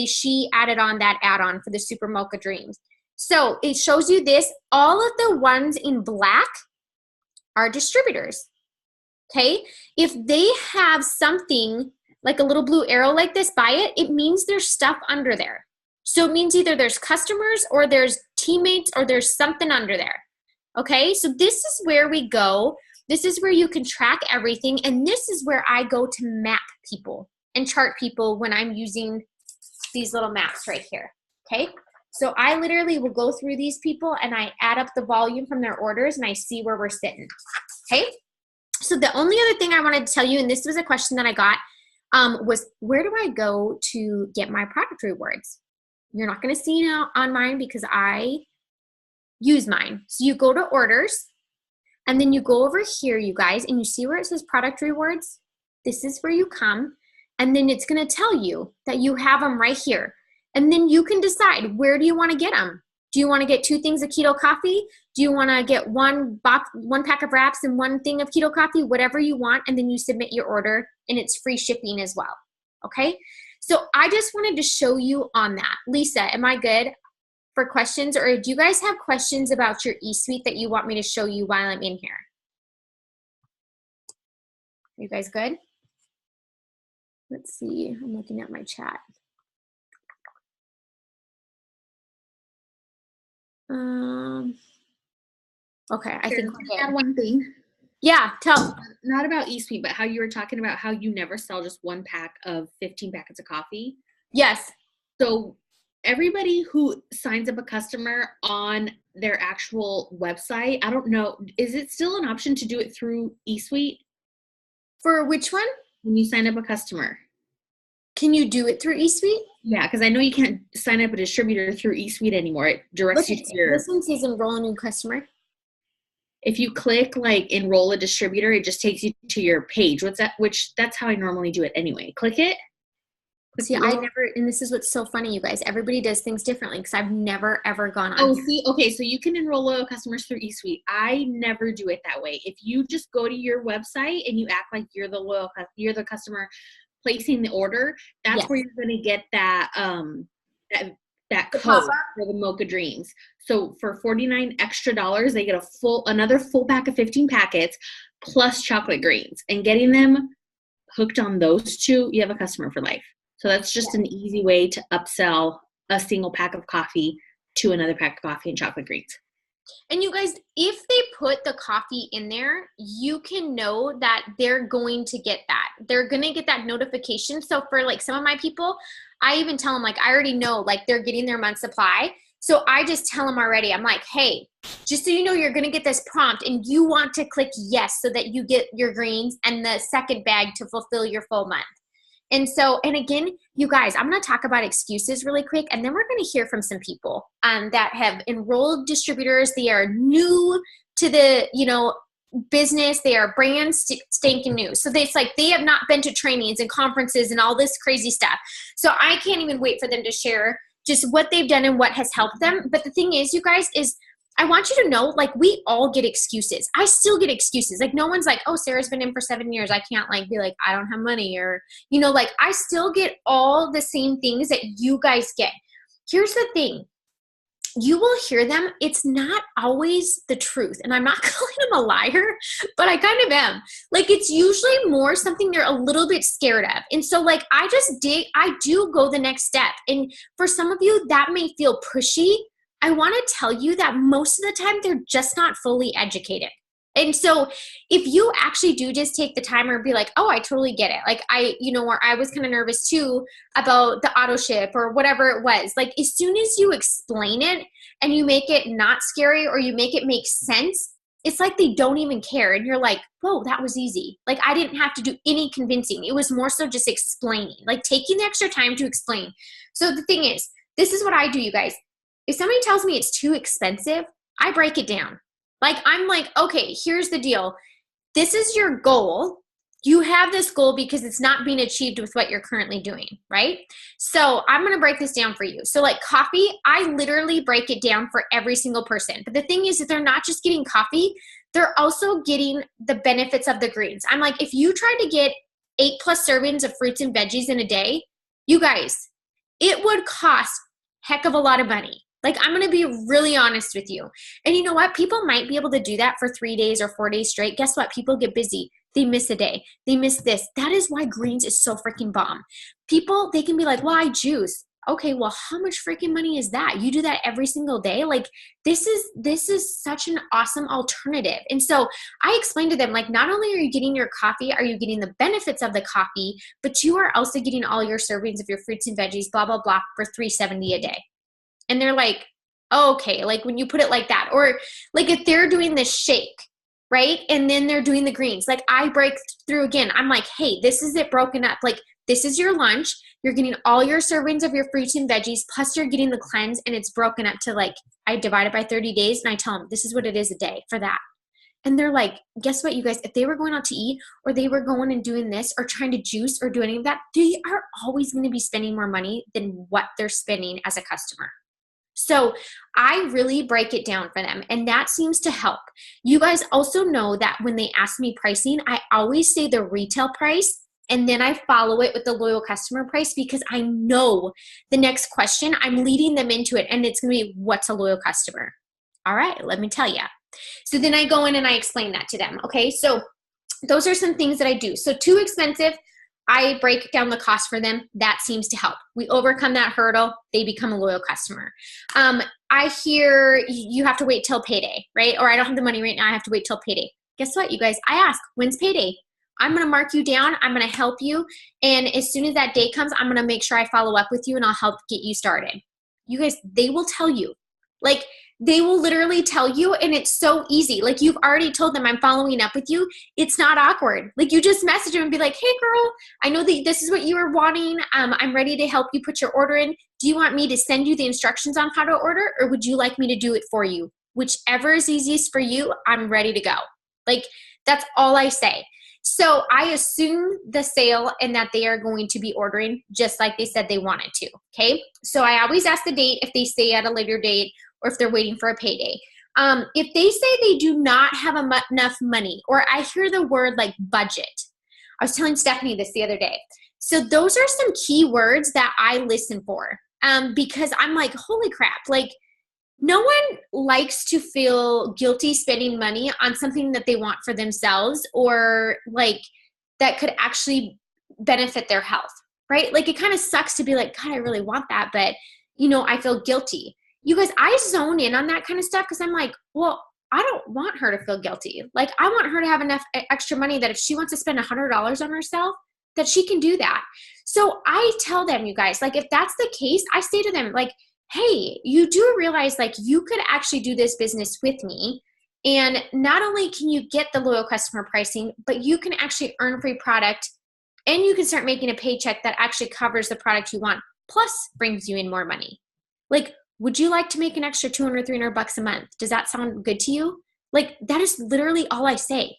she added on that add-on for the Super Mocha Dreams. So it shows you this. All of the ones in black are distributors, okay? If they have something like a little blue arrow like this by it, it means there's stuff under there. So it means either there's customers or there's teammates or there's something under there, okay? So this is where we go This is where you can track everything. And this is where I go to map people and chart people when I'm using these little maps right here. Okay. So I literally will go through these people and I add up the volume from their orders and I see where we're sitting. Okay. So the only other thing I wanted to tell you, and this was a question that I got, was where do I go to get my product rewards? You're not going to see it on mine because I use mine. So you go to orders and then you go over here, you guys, and you see where it says product rewards. This is where you come, and then it's going to tell you that you have them right here. And then you can decide, where do you want to get them? Do you want to get 2 things of keto coffee? Do you want to get one pack of wraps and 1 thing of keto coffee? Whatever you want, and then you submit your order, and it's free shipping as well. Okay? So I just wanted to show you on that. Lisa, am I good for questions? Or do you guys have questions about your eSuite that you want me to show you while I'm in here? Are you guys good? Let's see. I'm looking at my chat. Okay, I think I'll add one thing. Yeah, tell. Not about eSuite, but how you were talking about how you never sell just 1 pack of 15 packets of coffee. Yes. So everybody who signs up a customer on their actual website, I don't know, is it still an option to do it through eSuite? For which one? When you sign up a customer. Can you do it through eSuite? Yeah, because I know you can't sign up a distributor through eSuite anymore. It directs you to your... This one says enroll a new customer. If you click like enroll a distributor, it just takes you to your page. That's how I normally do it anyway. Click it. See, I never, and this is what's so funny, you guys. Everybody does things differently because I've never ever gone on. Oh, see, okay, so you can enroll loyal customers through eSuite. I never do it that way. If you just go to your website and you act like you're the customer placing the order, that's where you're going to get that that code for the Mocha Dreams. So for $49 extra, they get another full pack of 15 packets plus chocolate greens. And getting them hooked on those 2, you have a customer for life. So that's just an easy way to upsell a single pack of coffee to another pack of coffee and chocolate greens. And you guys, if they put the coffee in there, you can know that they're going to get that. They're going to get that notification. So for like some of my people, I even tell them, like, I already know, like, they're getting their month supply. So I just tell them already, I'm like, hey, just so you know, you're going to get this prompt and you want to click yes so that you get your greens and the second bag to fulfill your full month. And so, and again, you guys, I'm going to talk about excuses really quick, and then we're going to hear from some people that have enrolled distributors. They are new to the, business. They are brand spanking new. So it's like they have not been to trainings and conferences and all this crazy stuff. So I can't even wait for them to share just what they've done and what has helped them. But the thing is, you guys, is I want you to know, like, we all get excuses. I still get excuses. Like, no one's like, oh, Sarah's been in for 7 years. I can't, like, be like, I don't have money, or, like, I still get all the same things that you guys get. Here's the thing. You will hear them. It's not always the truth. And I'm not calling them a liar, but I kind of am. Like, it's usually more something they're a little bit scared of. And so, like, I do go the next step. And for some of you, that may feel pushy. I want to tell you that most of the time they're just not fully educated. And so if you actually do just take the time or be like, oh, I totally get it. Like where I was kind of nervous too about the auto ship or whatever it was. Like, as soon as you explain it and you make it not scary or you make it make sense, it's like they don't even care. And you're like, whoa, that was easy. Like, I didn't have to do any convincing. It was more so just explaining, like taking the extra time to explain. So the thing is, this is what I do, you guys. If somebody tells me it's too expensive, I break it down. Like, I'm like, okay, here's the deal. This is your goal. You have this goal because it's not being achieved with what you're currently doing, right? So I'm going to break this down for you. So like coffee, I literally break it down for every single person. But the thing is that they're not just getting coffee, they're also getting the benefits of the greens. I'm like, if you try to get 8+ servings of fruits and veggies in a day, you guys, it would cost heck of a lot of money. Like, I'm going to be really honest with you. And you know what? People might be able to do that for 3 days or 4 days straight. Guess what? People get busy. They miss a day. They miss this. That is why greens is so freaking bomb. People, they can be like, well, I juice. okay, well, how much freaking money is that? You do that every single day? Like, this is such an awesome alternative. And so I explained to them, like, not only are you getting your coffee, are you getting the benefits of the coffee, but you are also getting all your servings of your fruits and veggies, blah, blah, blah, for $3.70 a day. And they're like, okay, like when you put it like that, or like if they're doing this shake, right? And then they're doing the greens, like I break through again. I'm like, hey, this is it broken up. Like, this is your lunch. You're getting all your servings of your fruits and veggies, plus you're getting the cleanse, and it's broken up to, like, I divide it by 30 days, and I tell them this is what it is a day for that. And they're like, guess what, you guys? If they were going out to eat, or they were going and doing this, or trying to juice, or do any of that, they are always going to be spending more money than what they're spending as a customer. So I really break it down for them, and that seems to help. You guys also know that when they ask me pricing, I always say the retail price, and then I follow it with the loyal customer price, because I know the next question, I'm leading them into it, and it's going to be, what's a loyal customer? All right, let me tell you. So then I go in and I explain that to them. Okay, so those are some things that I do. So too expensive, I break down the cost for them. That seems to help. We overcome that hurdle. They become a loyal customer. I hear you have to wait till payday, right? Or I don't have the money right now. I have to wait till payday. Guess what, you guys? I ask, when's payday? I'm going to mark you down. I'm going to help you. And as soon as that day comes, I'm going to make sure I follow up with you, and I'll help get you started. You guys, they will tell you. Like, they will literally tell you, and it's so easy. Like, you've already told them, I'm following up with you. It's not awkward. Like, you just message them and be like, hey girl, I know that this is what you were wanting. I'm ready to help you put your order in. Do you want me to send you the instructions on how to order, or would you like me to do it for you? Whichever is easiest for you, I'm ready to go. Like, that's all I say. So I assume the sale and that they are going to be ordering just like they said they wanted to, okay? So I always ask the date if they say at a later date, or if they're waiting for a payday. If they say they do not have enough money, or I hear the word like budget. I was telling Stephanie this the other day. So those are some key words that I listen for, because I'm like, holy crap, like, no one likes to feel guilty spending money on something that they want for themselves, or like that could actually benefit their health, right? Like, it kind of sucks to be like, God, I really want that, but I feel guilty. You guys, I zone in on that kind of stuff because I'm like, well, I don't want her to feel guilty. Like, I want her to have enough extra money that if she wants to spend $100 on herself, that she can do that. So I tell them, you guys, like, if that's the case, I say to them, like, hey, you do realize, like, you could actually do this business with me. And not only can you get the loyal customer pricing, but you can actually earn free product, and you can start making a paycheck that actually covers the product you want, plus brings you in more money. Like, would you like to make an extra $200, $300 a month? Does that sound good to you? Like, that is literally all I say.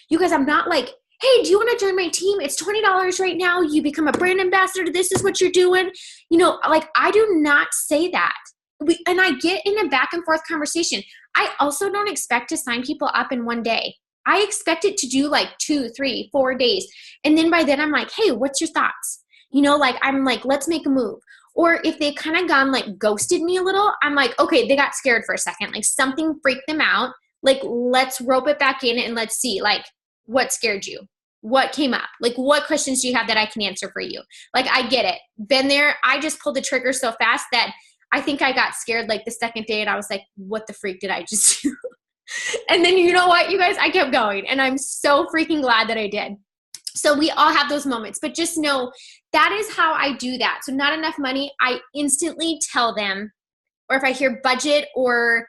You guys, I'm not like, hey, do you want to join my team? It's $20 right now. You become a brand ambassador. This is what you're doing. Like, I do not say that. And I get in a back and forth conversation. I also don't expect to sign people up in one day. I expect it to do like 2, 3, 4 days. And then by then I'm like, hey, what's your thoughts? Like, I'm like, let's make a move. Or if they've kind of gone like ghosted me a little, I'm like, okay, they got scared for a second. Like, something freaked them out. Like, let's rope it back in and let's see, like, what scared you? What came up? Like, what questions do you have that I can answer for you? Like, I get it. Been there. I just pulled the trigger so fast that I think I got scared like the second day, and I was like, what the freak did I just do? And then, you know what, you guys, I kept going, and I'm so freaking glad that I did. So we all have those moments, but just know that is how I do that. So not enough money, I instantly tell them, or if I hear budget, or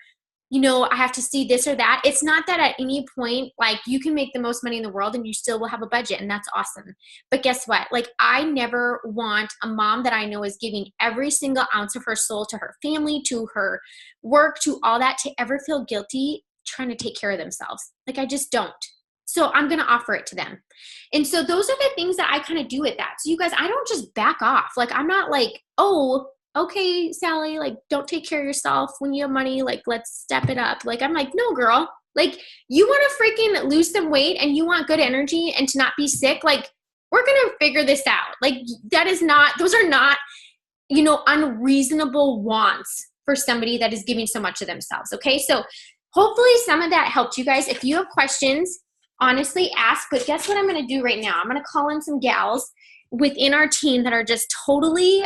I have to see this or that. It's not that at any point, like, you can make the most money in the world and you still will have a budget, and that's awesome. But guess what? Like, I never want a mom that I know is giving every single ounce of her soul to her family, to her work, to all that, to ever feel guilty trying to take care of themselves. Like, I just don't. So I'm going to offer it to them. And so those are the things that I kind of do with that. So you guys, I don't just back off. Like, I'm not like, oh, okay, Sally, like, don't take care of yourself when you have money. Like, let's step it up. Like, I'm like, no, girl. Like, you want to freaking lose some weight and you want good energy and to not be sick. Like, we're going to figure this out. Like, those are not, unreasonable wants for somebody that is giving so much of themselves. Okay. So hopefully some of that helped you guys. If you have questions, honestly ask, but guess what I'm going to do right now? I'm going to call in some gals within our team that are just totally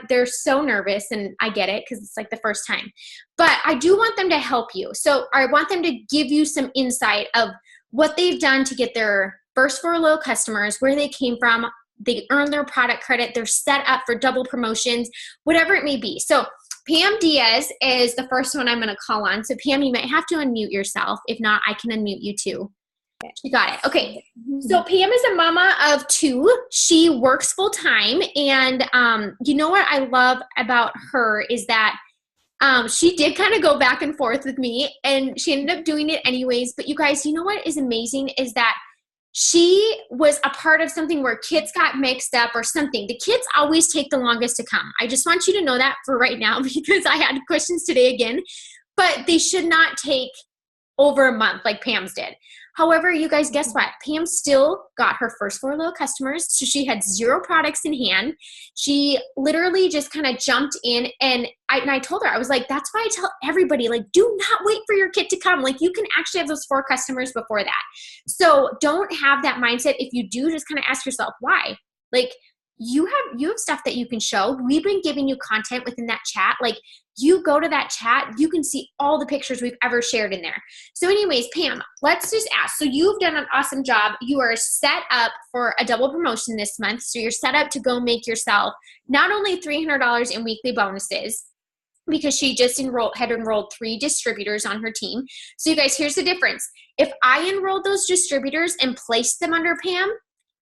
they're so nervous, and I get it because it's like the first time. But I do want them to help you. So I want them to give you some insight of what they've done to get their first 4 loyal customers, where they came from. They earn their product credit. They're set up for double promotions, whatever it may be. So Pam Diaz is the first one I'm going to call on. So Pam, you might have to unmute yourself. If not, I can unmute you too. You got it. Okay. So Pam is a mama of 2. She works full time. And you know what I love about her is that she did kind of go back and forth with me, and she ended up doing it anyways. But you guys, you know what is amazing is that she was a part of something where kids got mixed up or something. The kids always take the longest to come. I just want you to know that for right now, because I had questions today again, but they should not take over a month like Pam's did. However, you guys, guess what? Pam still got her first 4 loyal customers. So she had 0 products in hand. She literally just kind of jumped in, and I told her, I was like, that's why I tell everybody, like, do not wait for your kit to come. Like, you can actually have those 4 customers before that. So don't have that mindset. If you do, just kind of ask yourself why. Like, you have stuff that you can show. We've been giving you content within that chat. Like, you go to that chat, you can see all the pictures we've ever shared in there. So anyways, Pam, let's just ask. So you've done an awesome job. You are set up for a double promotion this month. So you're set up to go make yourself not only $300 in weekly bonuses, because she just had enrolled 3 distributors on her team. So you guys, here's the difference. If I enrolled those distributors and placed them under Pam,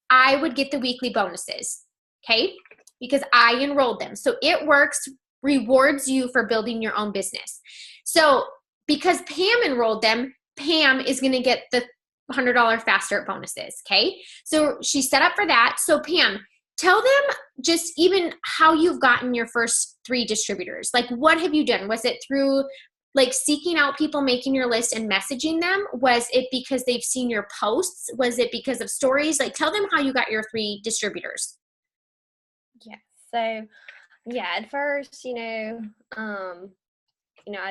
I would get the weekly bonuses. Okay, because I enrolled them. So it works, rewards you for building your own business. So because Pam enrolled them, Pam is going to get the $100 fast start bonuses. Okay, so she's set up for that. So Pam, tell them just even how you've gotten your first 3 distributors. Like, what have you done? Was it through like seeking out people, making your list and messaging them? Was it because they've seen your posts? Was it because of stories? Like, tell them how you got your 3 distributors. Yeah. So, yeah, at first, I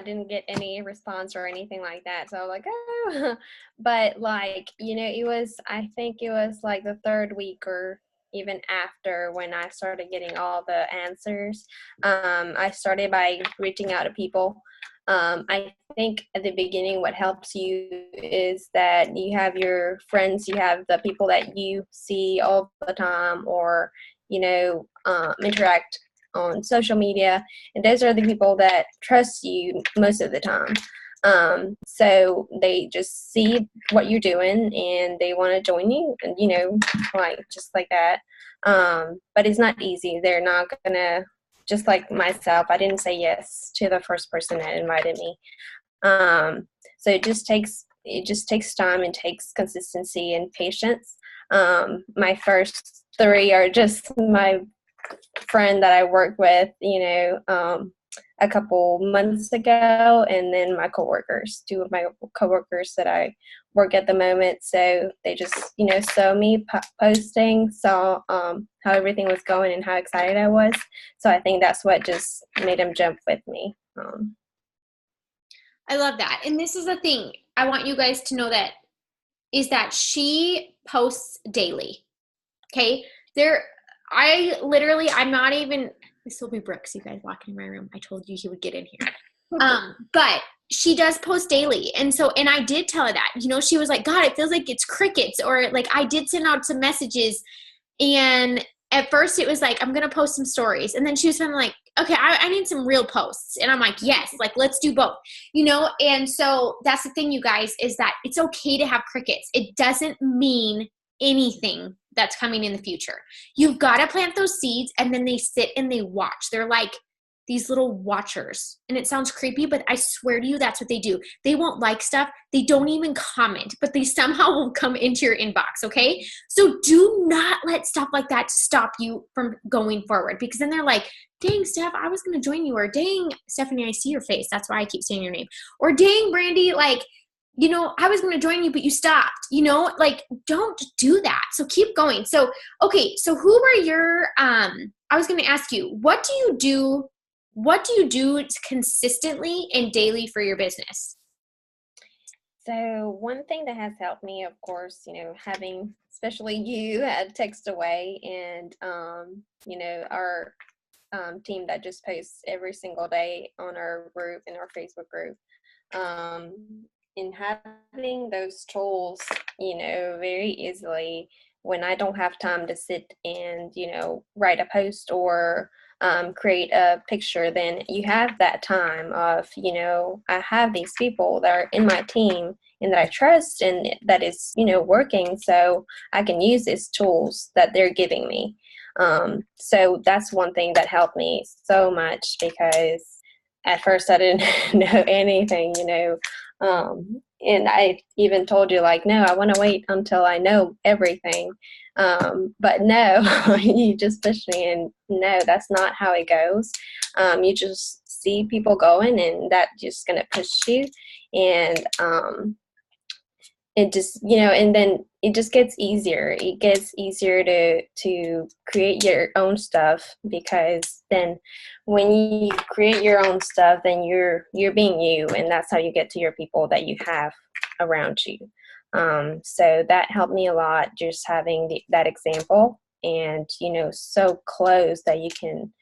didn't get any response or anything like that. So I was like, oh, but like, I think it was like the 3rd week or even after when I started getting all the answers. I started by reaching out to people. I think at the beginning, what helps you is that you have your friends, you have the people that you see all the time, or interact on social media, and those are the people that trust you most of the time. So they just see what you're doing and they want to join you, and like just like that. But it's not easy. They're not gonna, just like myself, I didn't say yes to the first person that invited me. So it just takes time and takes consistency and patience. My first 3 are just my friend that I worked with, a couple months ago, and then my coworkers, 2 of my coworkers that I work at the moment. So they just, saw me posting, saw how everything was going and how excited I was. So I think that's what just made them jump with me. I love that. And this is the thing I want you guys to know, that is that she posts daily. Okay. I'm not even, this will be Brooks, you guys walking in my room. I told you he would get in here. But she does post daily. And I did tell her that, she was like, God, it feels like it's crickets. Or like, I did send out some messages, and at first it was like, I'm going to post some stories. And then she was kind of like, okay, I need some real posts. And I'm like, yes, like, let's do both, And so that's the thing, you guys, is that it's okay to have crickets. It doesn't mean anything that's coming in the future. You've got to plant those seeds, and then they sit and they watch. They're like these little watchers. And it sounds creepy, but I swear to you, that's what they do. They won't like stuff. They don't even comment, but they somehow will come into your inbox, okay? So do not let stuff like that stop you from going forward, because then they're like, dang, Steph, I was going to join you. Or dang, Stephanie, I see your face. That's why I keep saying your name. Or dang, Brandy, like, I was going to join you, but you stopped, like, don't do that. So keep going. So, okay. So who were your, I was going to ask you, what do you do consistently and daily for your business? So one thing that has helped me, of course, having, especially you, had text away, and, our team that just posts every single day on our group, in our Facebook group. In having those tools, very easily when I don't have time to sit and, write a post or create a picture, then you have that time of, I have these people that are in my team and that I trust and that is, working, so I can use these tools that they're giving me. So that's one thing that helped me so much, because at first I didn't know anything, and I even told you, like, no, I want to wait until I know everything. But no, you just pushed me, and no, that's not how it goes. You just see people going, and that just going to push you. And it just, and then it just gets easier. It gets easier to create your own stuff, because then when you create your own stuff, then you're being you, and that's how you get to your people that you have around you. So that helped me a lot, just having that example, and, so close that you can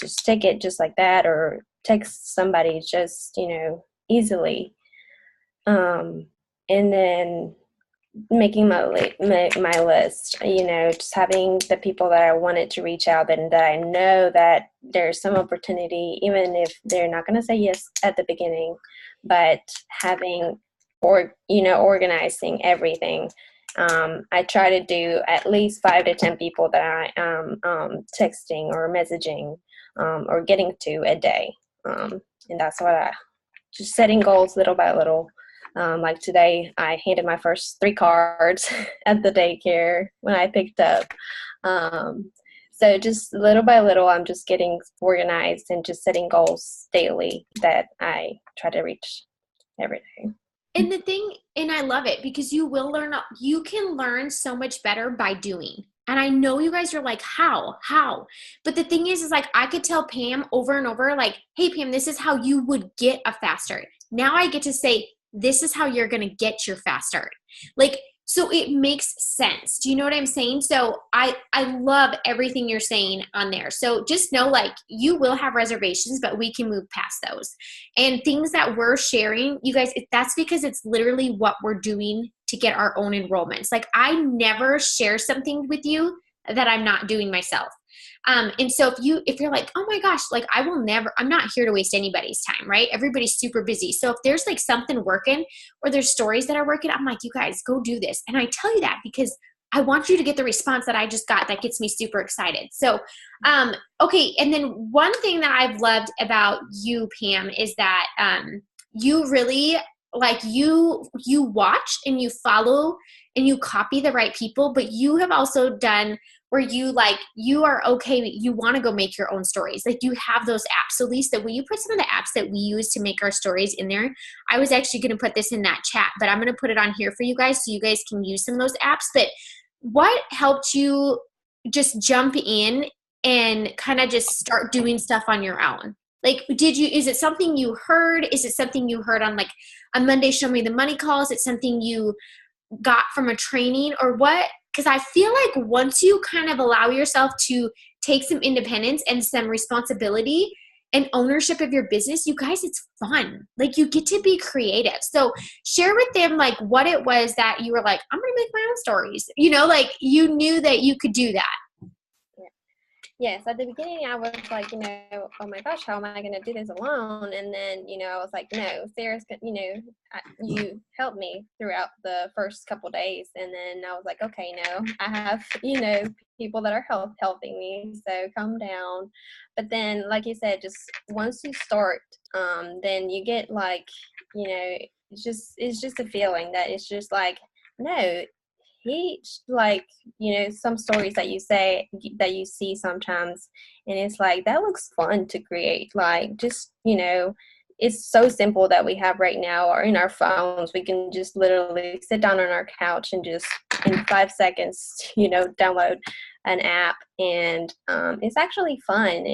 just take it just like that, or text somebody just, easily. And then making my list, just having the people that I wanted to reach out, and that I know that there's some opportunity, even if they're not going to say yes at the beginning, but having, or, organizing everything. I try to do at least 5 to 10 people that I am texting or messaging or getting to a day. And that's what just setting goals little by little. Like today, I handed my first 3 cards at the daycare when I picked up. So just little by little, I'm just getting organized and just setting goals daily that I try to reach every day. And the thing, and I love it, because you can learn so much better by doing. And I know you guys are like, how? But the thing is like, I could tell Pam over and over, like, hey, Pam, this is how you would get a fast start. Now I get to say, this is how you're going to get your fast start. Like, so it makes sense. Do you know what I'm saying? So I love everything you're saying on there. So just know, like, you will have reservations, but we can move past those. And things that we're sharing, you guys, that's because it's literally what we're doing to get our own enrollments. Like, I never share something with you that I'm not doing myself. And so if you're like, oh my gosh, like, I'm not here to waste anybody's time, right? Everybody's super busy. So if there's like something working, or there's stories that are working, I'm like, you guys go do this. And I tell you that because I want you to get the response that I just got. That gets me super excited. So, okay. And then one thing that I've loved about you, Pam, is that, you really, like, you watch and you follow and you copy the right people, but you have also done where you are okay, you want to go make your own stories. Like, you have those apps. So Lisa, will you put some of the apps that we use to make our stories in there? I was actually going to put this in that chat, but I'm going to put it on here for you guys so you guys can use some of those apps. But what helped you just jump in and kind of just start doing stuff on your own? Like, is it something you heard? Is it something you heard on, like, on Monday Show Me the Money call? Is it something you got from a training, or what? Because I feel like once you kind of allow yourself to take some independence and some responsibility and ownership of your business, you guys, it's fun. Like, you get to be creative. So share with them, like, what it was that you were like, I'm going to make my own stories. Like, you knew that you could do that. Yes, at the beginning I was like, oh my gosh, how am I going to do this alone? And then, I was like, no, Sarah's, you helped me throughout the first couple days. And then I was like, okay, no, I have, people that are helping me. So calm down. But then, like you said, just once you start, then you get like, it's just a feeling that it's just like, no, like, some stories that you see sometimes, and it's like, that looks fun to create. Like, just, it's so simple that we have right now, or in our phones, we can just literally sit down on our couch and just in 5 seconds, download an app, and it's actually fun.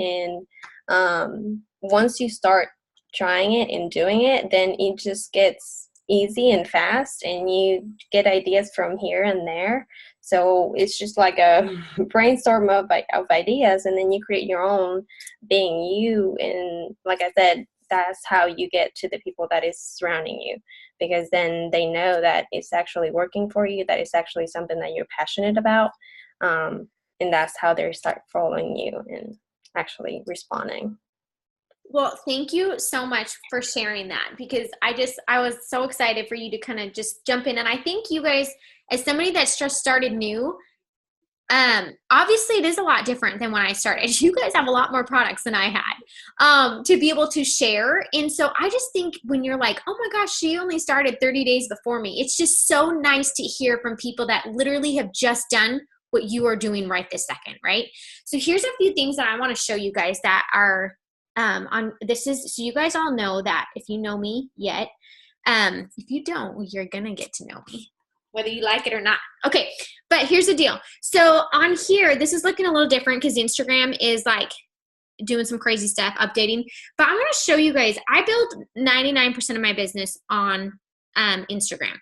And once you start trying it and doing it, then it just gets easy and fast, and you get ideas from here and there. So it's just like a brainstorm of ideas, and then you create your own being you. And like I said, that's how you get to the people that is surrounding you, because then they know that it's actually working for you, that it's actually something that you're passionate about. And that's how they start following you and actually responding. Well, thank you so much for sharing that, because I was so excited for you to kind of just jump in. And I think you guys, as somebody that's just started new, obviously it is a lot different than when I started. You guys have a lot more products than I had, to be able to share. And so I just think when you're like, oh my gosh, she only started 30 days before me, it's just so nice to hear from people that literally have just done what you are doing right this second, right? So here's a few things that I want to show you guys that are so you guys all know that if you know me yet, if you don't, well, you're gonna get to know me, whether you like it or not. Okay, but here's the deal. So on here, this is looking a little different because Instagram is like doing some crazy stuff, updating. But I'm gonna show you guys, I build 99% of my business on Instagram.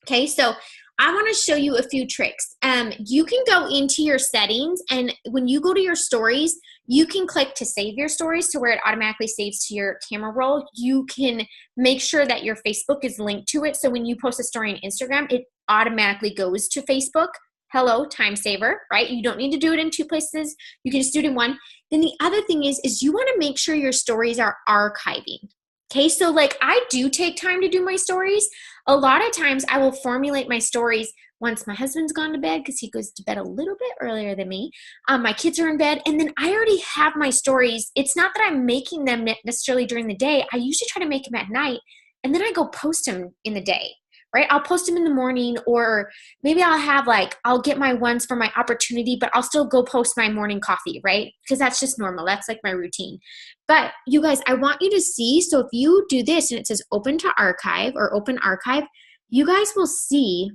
Okay, so I want to show you a few tricks. You can go into your settings, and when you go to your stories, you can click to save your stories to where it automatically saves to your camera roll. You can make sure that your Facebook is linked to it. So when you post a story on Instagram, it automatically goes to Facebook. Hello, time saver, right? You don't need to do it in two places. You can just do it in one. Then the other thing is you want to make sure your stories are archiving. Okay, so like I do take time to do my stories. A lot of times I will formulate my stories once my husband's gone to bed, because he goes to bed a little bit earlier than me. My kids are in bed, and then I already have my stories. It's not that I'm making them necessarily during the day. I usually try to make them at night, and then I go post them in the day, right? I'll post them in the morning, or maybe I'll get my ones for my opportunity, but I'll still go post my morning coffee, right? Because that's just normal. That's like my routine. But you guys, I want you to see, so if you do this and it says open to archive or open archive, you guys will see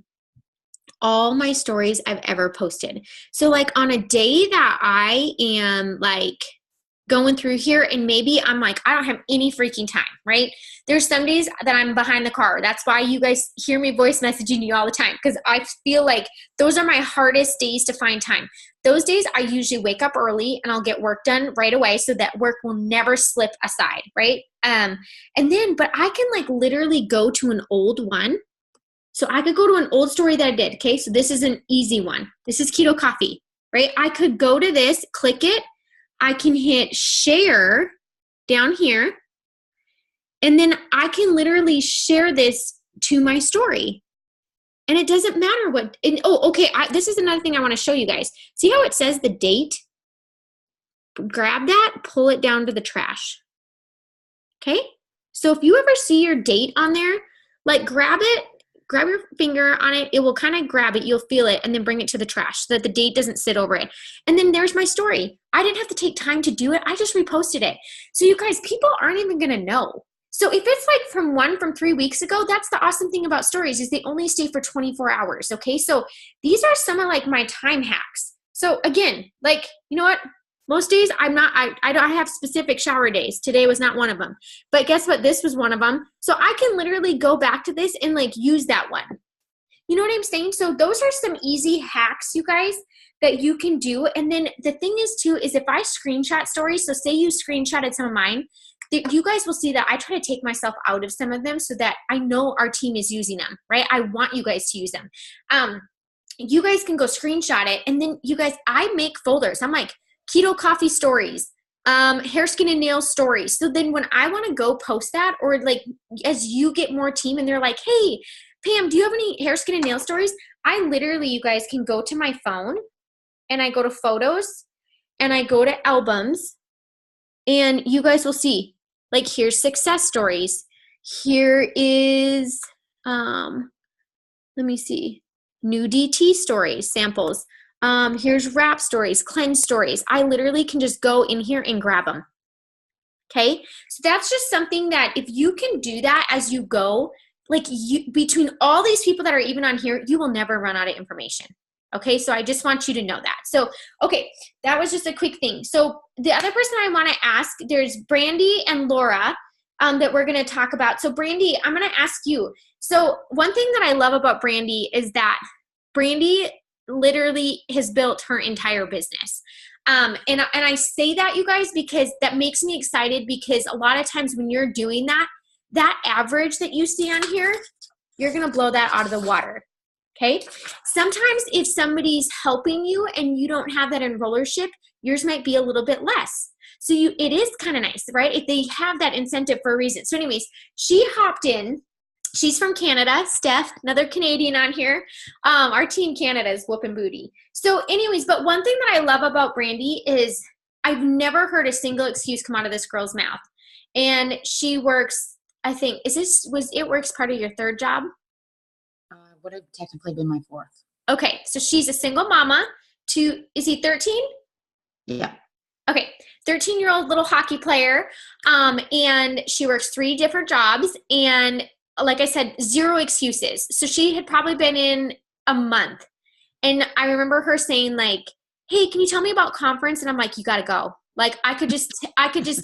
all my stories I've ever posted. So like on a day that I am like going through here and maybe I'm like, I don't have any freaking time, right? There's some days that I'm behind the car. That's why you guys hear me voice messaging you all the time, because I feel like those are my hardest days to find time. Those days I usually wake up early and I'll get work done right away so that work will never slip aside, right? But I can like literally go to an old one. So I could go to an old story that I did, okay? So this is an easy one. This is Keto Coffee, right? I could go to this, click it. I can hit share down here, and then I can literally share this to my story. And it doesn't matter what, this is another thing I want to show you guys. See how it says the date? Grab that, pull it down to the trash. Okay? So if you ever see your date on there, like grab it, grab your finger on it, it will kind of grab it, you'll feel it, and then bring it to the trash so that the date doesn't sit over it. And then there's my story. I didn't have to take time to do it. I just reposted it. So you guys, people aren't even going to know. So if it's like from 3 weeks ago, that's the awesome thing about stories is they only stay for 24 hours. Okay. So these are some of like my time hacks. So again, like, you know what? Most days I have specific shower days. Today was not one of them. But guess what? This was one of them. So I can literally go back to this and like use that one. You know what I'm saying? So those are some easy hacks, you guys, that you can do. And then the thing is too, is if I screenshot stories, so say you screenshotted some of mine, you guys will see that I try to take myself out of some of them so that I know our team is using them, right? I want you guys to use them. You guys can go screenshot it. And then you guys, I make folders. I'm like, Keto Coffee stories, hair, skin, and nails stories. So then when I want to go post that, or like as you get more team and they're like, hey, Pam, do you have any hair, skin, and nail stories? I literally, you guys can go to my phone and I go to photos and I go to albums and you guys will see like here's success stories. Here is, let me see, new DT stories, samples. Here's wrap stories, cleanse stories. I literally can just go in here and grab them. Okay. So that's just something that if you can do that as you go, like between all these people that are even on here, you will never run out of information. Okay. So I just want you to know that. So, okay. That was just a quick thing. So the other person I want to ask, there's Brandy and Laura, that we're going to talk about. So Brandy, I'm going to ask you. So one thing that I love about Brandy is that Brandy literally has built her entire business. And I say that, you guys, because that makes me excited, because a lot of times when you're doing that, that average that you see on here, you're going to blow that out of the water. Okay. Sometimes if somebody's helping you and you don't have that enrollership, yours might be a little bit less. So it is kind of nice, right? If they have that incentive for a reason. So anyways, she hopped in. She's from Canada. Steph, another Canadian on here. Our team Canada is whooping booty. So anyways, but one thing that I love about Brandy is I've never heard a single excuse come out of this girl's mouth. And she works, I think, was It Works part of your third job? Would have technically been my fourth. Okay, so she's a single mama to, is he 13? Yeah. Okay, 13-year-old little hockey player, and she works 3 different jobs, and like I said, 0 excuses. So she had probably been in a month, and I remember her saying like, hey, can you tell me about conference? And I'm like, you gotta go. Like I could just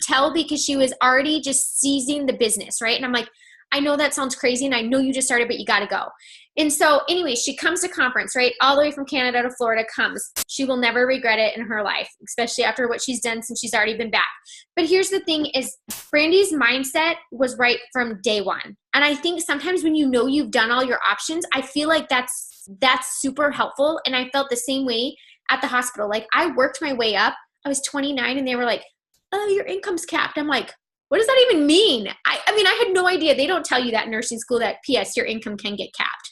tell, because she was already just seizing the business, right? And I'm like, I know that sounds crazy, and I know you just started, but you gotta go. And so anyway, she comes to conference, right? All the way from Canada to Florida comes. She will never regret it in her life, especially after what she's done since she's already been back. But here's the thing is Brandy's mindset was right from day one. And I think sometimes when you know you've done all your options, I feel like that's super helpful. And I felt the same way at the hospital. Like I worked my way up. I was 29 and they were like, oh, your income's capped. I'm like, what does that even mean? I mean, I had no idea. They don't tell you that in nursing school that PS, your income can get capped.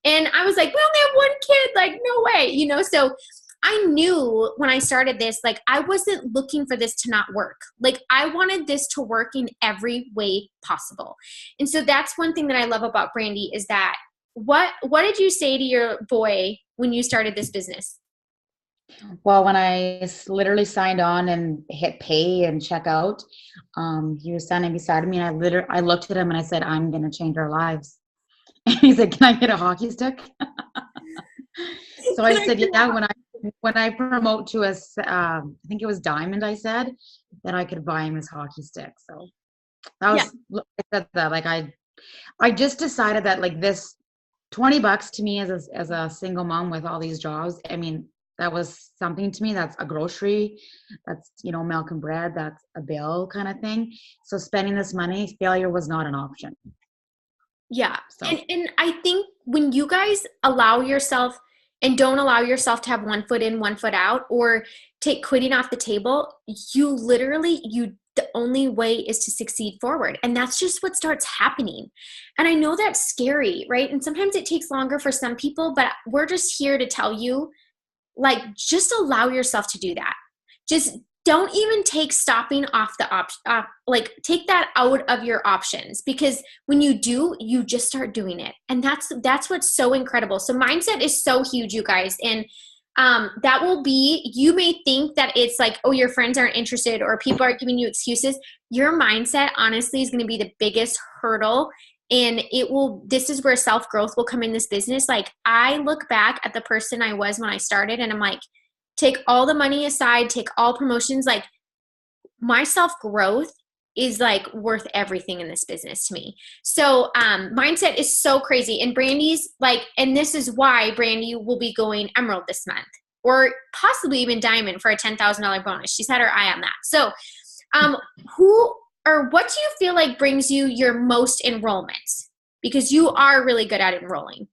And I was like, we only have 1 kid. Like, no way, So I knew when I started this, like, I wasn't looking for this to not work. Like, I wanted this to work in every way possible. And so that's one thing that I love about Brandy is that what did you say to your boy when you started this business? Well, when I literally signed on and hit pay and check out, he was standing beside me, and I looked at him and I said, I'm going to change our lives. And he said, can I get a hockey stick? So I said, yeah, when I promote to us, I think it was Diamond, I said, that I could buy him his hockey stick. So that was, I said that, like, I just decided that like this $20 to me as a single mom with all these jobs, I mean, that was something to me. That's a grocery, that's, milk and bread, that's a bill kind of thing. So spending this money, failure was not an option. Yeah. So. And I think when you guys allow yourself and don't allow yourself to have 1 foot in, 1 foot out, or take quitting off the table, the only way is to succeed forward. And that's just what starts happening. And I know that's scary, right? And sometimes it takes longer for some people, but we're just here to tell you, like, just allow yourself to do that. Just don't even take stopping off the take that out of your options, because when you do, you just start doing it. And that's what's so incredible. So mindset is so huge, you guys. And that will be, you may think that it's like, oh, your friends aren't interested or people are giving you excuses. Your mindset honestly is going to be the biggest hurdle. And this is where self-growth will come in this business. Like I look back at the person I was when I started and I'm like, take all the money aside, take all promotions, like my self-growth is like worth everything in this business to me. So mindset is so crazy. And Brandy's like, and this is why Brandy will be going Emerald this month, or possibly even Diamond for a $10,000 bonus. She's had her eye on that. So what do you feel like brings you your most enrollments? Because you are really good at enrolling.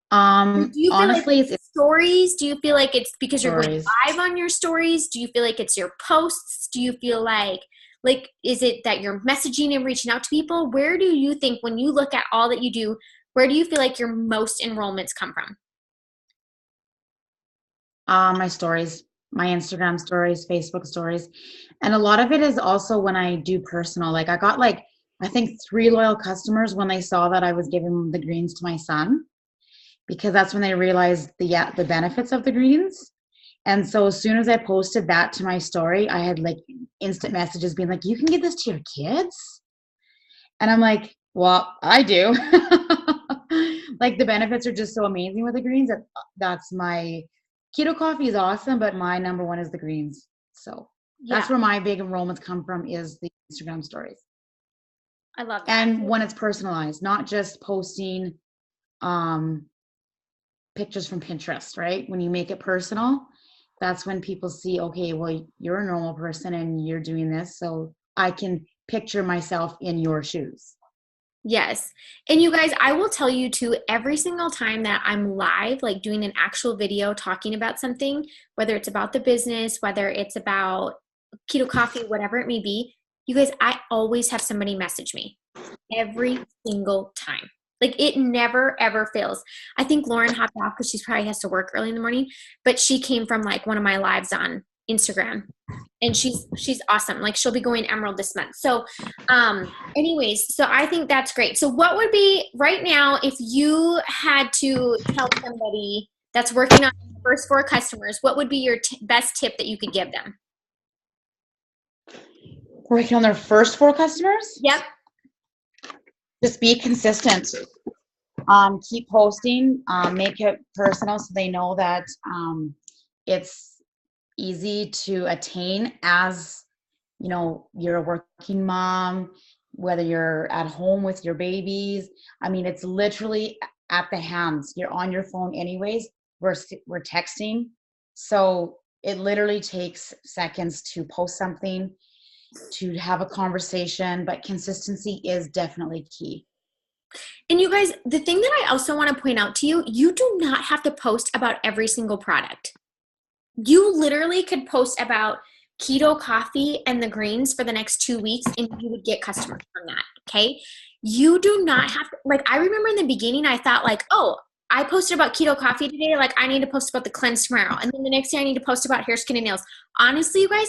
Do you honestly, feel like it's stories? Do you feel like it's because you're going live on your stories? Do you feel like it's your posts? Do you feel like is it that you're messaging and reaching out to people? Where do you think, when you look at all that you do, where do you feel like your most enrollments come from? My stories, my Instagram stories, Facebook stories. And a lot of it is also when I do personal. Like I got I think 3 loyal customers when they saw that I was giving the greens to my son, because that's when they realized the benefits of the greens. And so as soon as I posted that to my story, I had like instant messages being like, you can give this to your kids? And I'm like, well, I do. Like the benefits are just so amazing with the greens. That's my keto coffee is awesome, but my number one is the greens. So that's where my big enrollments come from, is the Instagram stories. I love that. And when it's personalized, not just posting pictures from Pinterest, right? When you make it personal, that's when people see, okay, well, you're a normal person and you're doing this, so I can picture myself in your shoes. Yes. And you guys, I will tell you too, every single time that I'm live, like doing an actual video talking about something, whether it's about the business, whether it's about keto coffee, whatever it may be, you guys, I always have somebody message me every single time. Like it never ever fails. I think Lauren hopped off because she probably has to work early in the morning, but she came from like one of my lives on Instagram, and she's awesome. Like she'll be going Emerald this month. So anyways, so I think that's great. So what would be right now if you had to tell somebody that's working on the first 4 customers, what would be your best tip that you could give them? Working on their first 4 customers? Yep. Just be consistent. Keep posting, make it personal so they know that it's easy to attain as, you know, you're a working mom, whether you're at home with your babies. I mean, it's literally at the hands. You're on your phone anyways. We're texting. So it literally takes seconds to post something, to have a conversation, but consistency is definitely key. And you guys, the thing that I also want to point out to you, you do not have to post about every single product. You literally could post about keto coffee and the greens for the next 2 weeks and you would get customers from that. Okay. You do not have to, like, I remember in the beginning, I thought like, oh, I posted about keto coffee today. Like I need to post about the cleanse tomorrow. And then the next day I need to post about hair, skin, and nails. Honestly, you guys,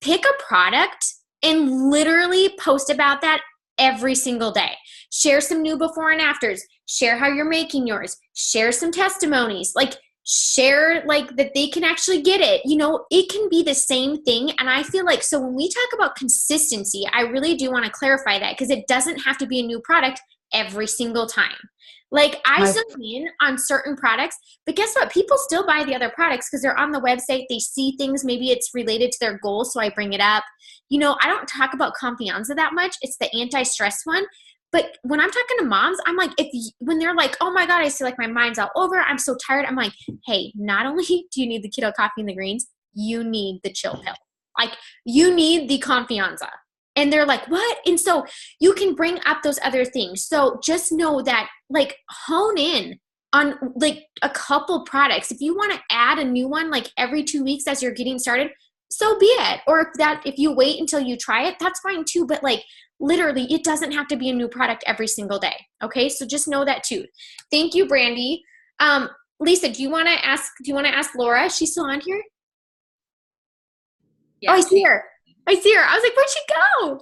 pick a product and literally post about that every single day. Share some new before and afters. Share how you're making yours. Share some testimonies. Like share like that they can actually get it. You know, it can be the same thing. And I feel like, so when we talk about consistency, I really do want to clarify that because it doesn't have to be a new product every single time. Like I zoom in on certain products, but guess what? People still buy the other products because they're on the website. They see things, maybe it's related to their goals. So I bring it up. You know, I don't talk about Confianza that much. It's the anti-stress one. But when I'm talking to moms, I'm like, when they're like, oh my God, I feel like my mind's all over, I'm so tired. I'm like, hey, not only do you need the keto coffee and the greens, you need the chill pill. Like you need the Confianza. And they're like, what? And so you can bring up those other things. So just know that like hone in on like a couple products. If you want to add a new one, like every 2 weeks as you're getting started, so be it. Or if you wait until you try it, that's fine too. But like literally, it doesn't have to be a new product every single day. Okay. So just know that too. Thank you, Brandy. Lisa, do you want to ask Laura? Is she still on here? Yeah. Oh, I see her. I was like, where'd she go?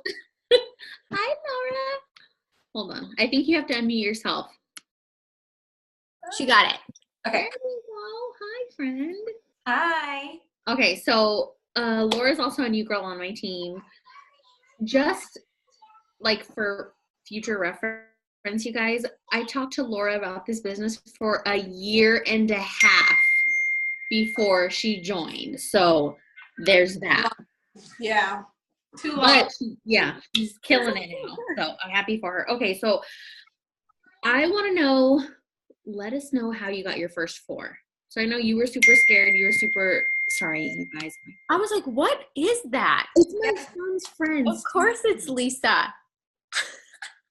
Hi, Laura. Hold on. I think you have to unmute yourself. She got it. Okay. There you go. Hi, friend. Hi. Okay, so Laura's also a new girl on my team. Just like for future reference, you guys, I talked to Laura about this business for 1.5 years before she joined. So there's that. Yeah. Too long. But yeah, she's killing it now. So I'm happy for her. Okay, so I want to know, let us know how you got your first 4. So I know you were super scared. You were super, sorry, you guys. I was like, what is that? It's my son's friend. Of course it's Lisa.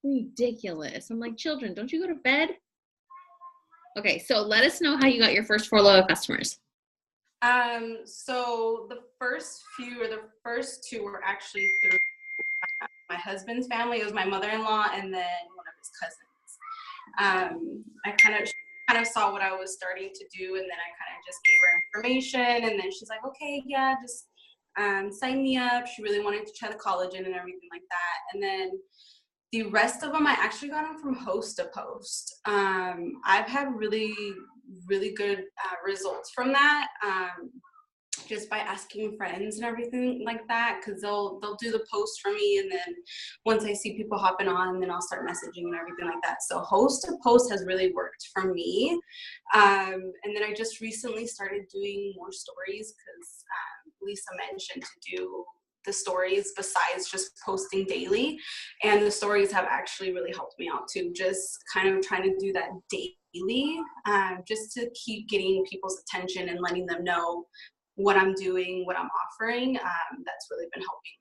Ridiculous. I'm like, children, don't you go to bed? Okay, so let us know how you got your first 4 loyal customers. So the first 2 were actually through my husband's family. It was my mother-in-law and then one of his cousins. I kind of saw what I was starting to do, and then I kind of just gave her information, and then she's like, okay, yeah, just sign me up. She really wanted to try the collagen and everything like that. And then the rest of them, I actually got them from host to post. I've had really, really good results from that, just by asking friends and everything like that, because they'll do the post for me, and then once I see people hopping on, then I'll start messaging and everything like that. So host to post has really worked for me. And then I just recently started doing more stories because Lisa mentioned to do the stories besides just posting daily. And the stories have actually really helped me out too, just kind of trying to do that daily, just to keep getting people's attention and letting them know what I'm doing, what I'm offering. That's really been helping.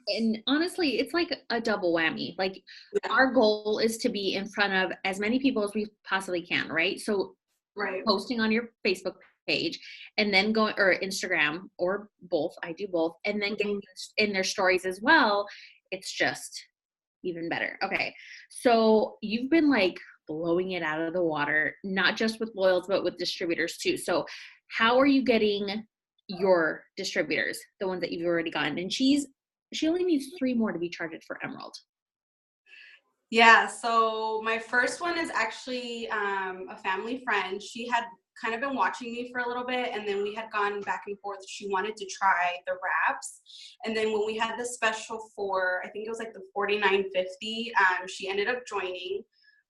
And honestly, it's like a double whammy. Like our goal is to be in front of as many people as we possibly can, right? So posting on your Facebook page and then going, or Instagram, or both, I do both, and then getting in their stories as well. It's just even better. Okay. So you've been like blowing it out of the water, not just with loyals, but with distributors too. So how are you getting your distributors, the ones that you've already gotten? And she only needs 3 more to be charged for Emerald. Yeah, so my first one is actually a family friend. She had kind of been watching me for a little bit, and then we had gone back and forth. She wanted to try the wraps, and then when we had the special for, I think it was like the $49.50, she ended up joining.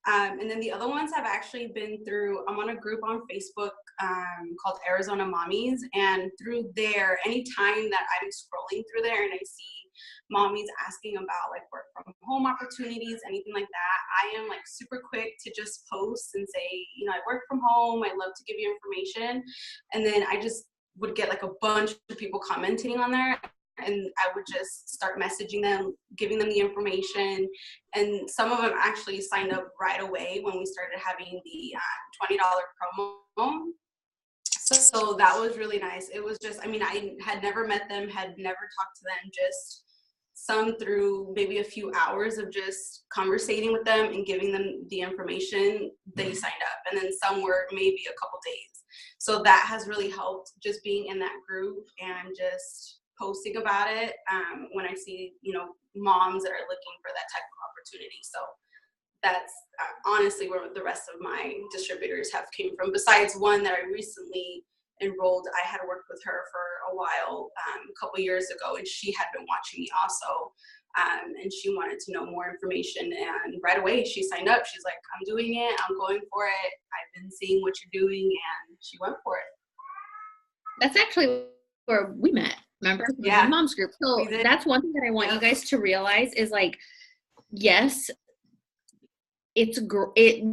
And then the other ones have actually been through, I'm on a group on Facebook called Arizona Mommies, and through there, anytime that I'm scrolling through there and I see mommies asking about like work from home opportunities, anything like that, I am like super quick to just post and say, you know, I work from home, I love to give you information. And then I just would get like a bunch of people commenting on there, and I would just start messaging them, giving them the information. And some of them actually signed up right away when we started having the $20 promo. So that was really nice. It was just, I mean, I had never met them, had never talked to them, just some through maybe a few hours of just conversating with them and giving them the information, they signed up. And then some were maybe a couple days. So that has really helped, just being in that group and just posting about it when I see, you know, moms that are looking for that type of opportunity. So that's honestly where the rest of my distributors have came from, besides one that I recently enrolled. I had worked with her for a while, a couple years ago, and she had been watching me also, and she wanted to know more information, and right away she signed up. She's like, I'm doing it, I'm going for it, I've been seeing what you're doing, and she went for it. That's actually where we met, remember? Yeah. The moms group. So that's one thing that I want you guys to realize is like, yes, it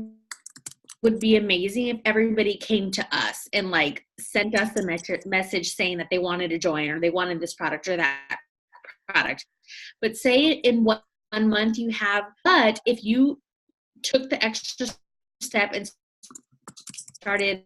would be amazing if everybody came to us and like sent us a message saying that they wanted to join or they wanted this product or that product. But say in 1 month you have, but if you took the extra step and started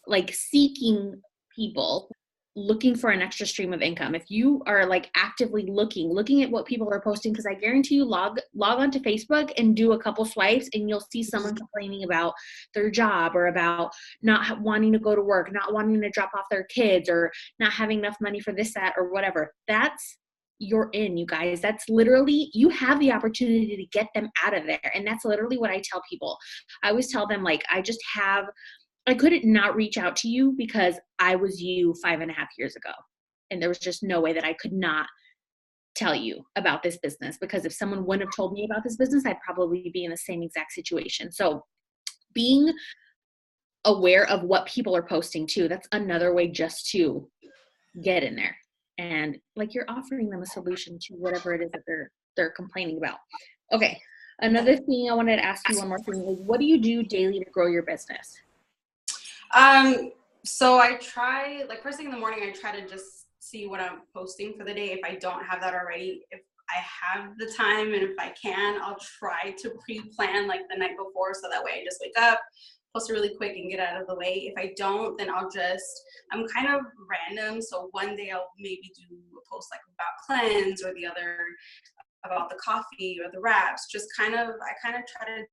like seeking people, looking for an extra stream of income, if you are like actively looking at what people are posting, because I guarantee you log onto Facebook and do a couple swipes and you'll see someone complaining about their job or about not wanting to go to work, not wanting to drop off their kids, or not having enough money for this, that, or whatever. You're in, you guys. That's literally, you have the opportunity to get them out of there. And that's literally what I tell people. I always tell them, like, I couldn't not reach out to you because I was you 5.5 years ago. And there was just no way that I could not tell you about this business, because if someone wouldn't have told me about this business, I'd probably be in the same exact situation. So being aware of what people are posting too, that's another way just to get in there. And like, you're offering them a solution to whatever it is that they're complaining about. Okay. Another thing I wanted to ask you, one more thing, is what do you do daily to grow your business? So I try, like first thing in the morning, I try to just see what I'm posting for the day. If I don't have that already, if I have the time and if I can, I'll try to pre-plan like the night before, so that way I just wake up, post it really quick and get out of the way. If I don't, then I'm kind of random. So one day I'll maybe do a post like about cleanse, or the other about the coffee or the wraps. I kind of try to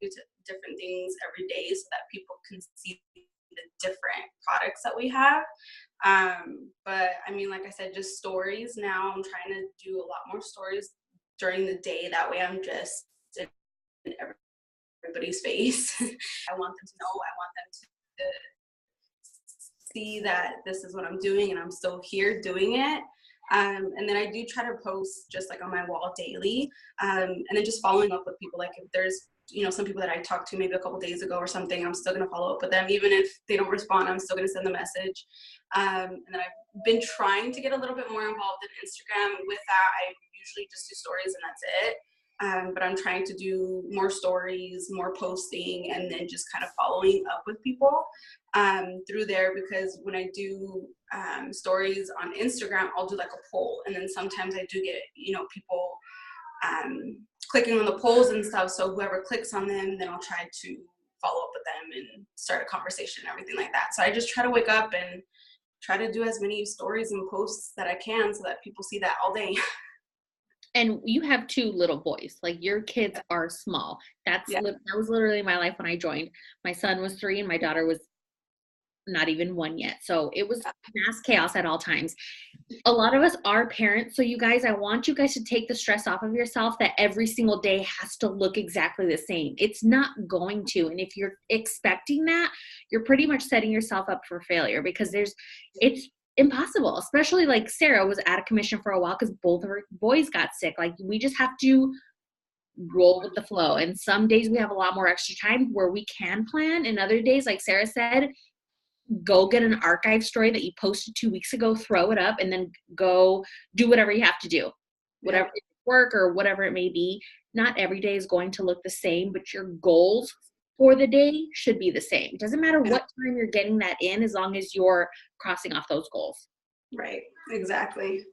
do different things every day so that people can see the different products that we have. But I mean, like I said, just stories. Now I'm trying to do a lot more stories during the day. That way I'm just in everybody's face. I want them to know, I want them to see that this is what I'm doing and I'm still here doing it. And then I do try to post just like on my wall daily, and then just following up with people. Like if there's some people that I talked to maybe a couple days ago or something, I'm still going to follow up with them. Even if they don't respond, I'm still going to send the message. And then I've been trying to get a little bit more involved in Instagram. With that, I usually just do stories and that's it. But I'm trying to do more stories, more posting, and then just kind of following up with people through there, because when I do stories on Instagram, I'll do like a poll, and then sometimes I do get people clicking on the polls and stuff. So whoever clicks on them, then I'll try to follow up with them and start a conversation and everything like that. So I just try to wake up and try to do as many stories and posts that I can so that people see that all day. And you have 2 little boys. Like, your kids are small. That was literally my life when I joined. My son was 3 and my daughter was not even 1 yet. So it was mass chaos at all times. A lot of us are parents. So you guys, I want you guys to take the stress off of yourself that every single day has to look exactly the same. It's not going to. And if you're expecting that, you're pretty much setting yourself up for failure, because it's impossible. Especially like Sarah was out of commission for a while because both of her boys got sick. Like, we just have to roll with the flow. And some days we have a lot more extra time where we can plan. And other days, like Sarah said, go get an archive story that you posted 2 weeks ago, throw it up, and then go do whatever you have to do, whatever work or whatever it may be. Not every day is going to look the same, but your goals for the day should be the same. It doesn't matter what time you're getting that in, as long as you're crossing off those goals. Right. Exactly.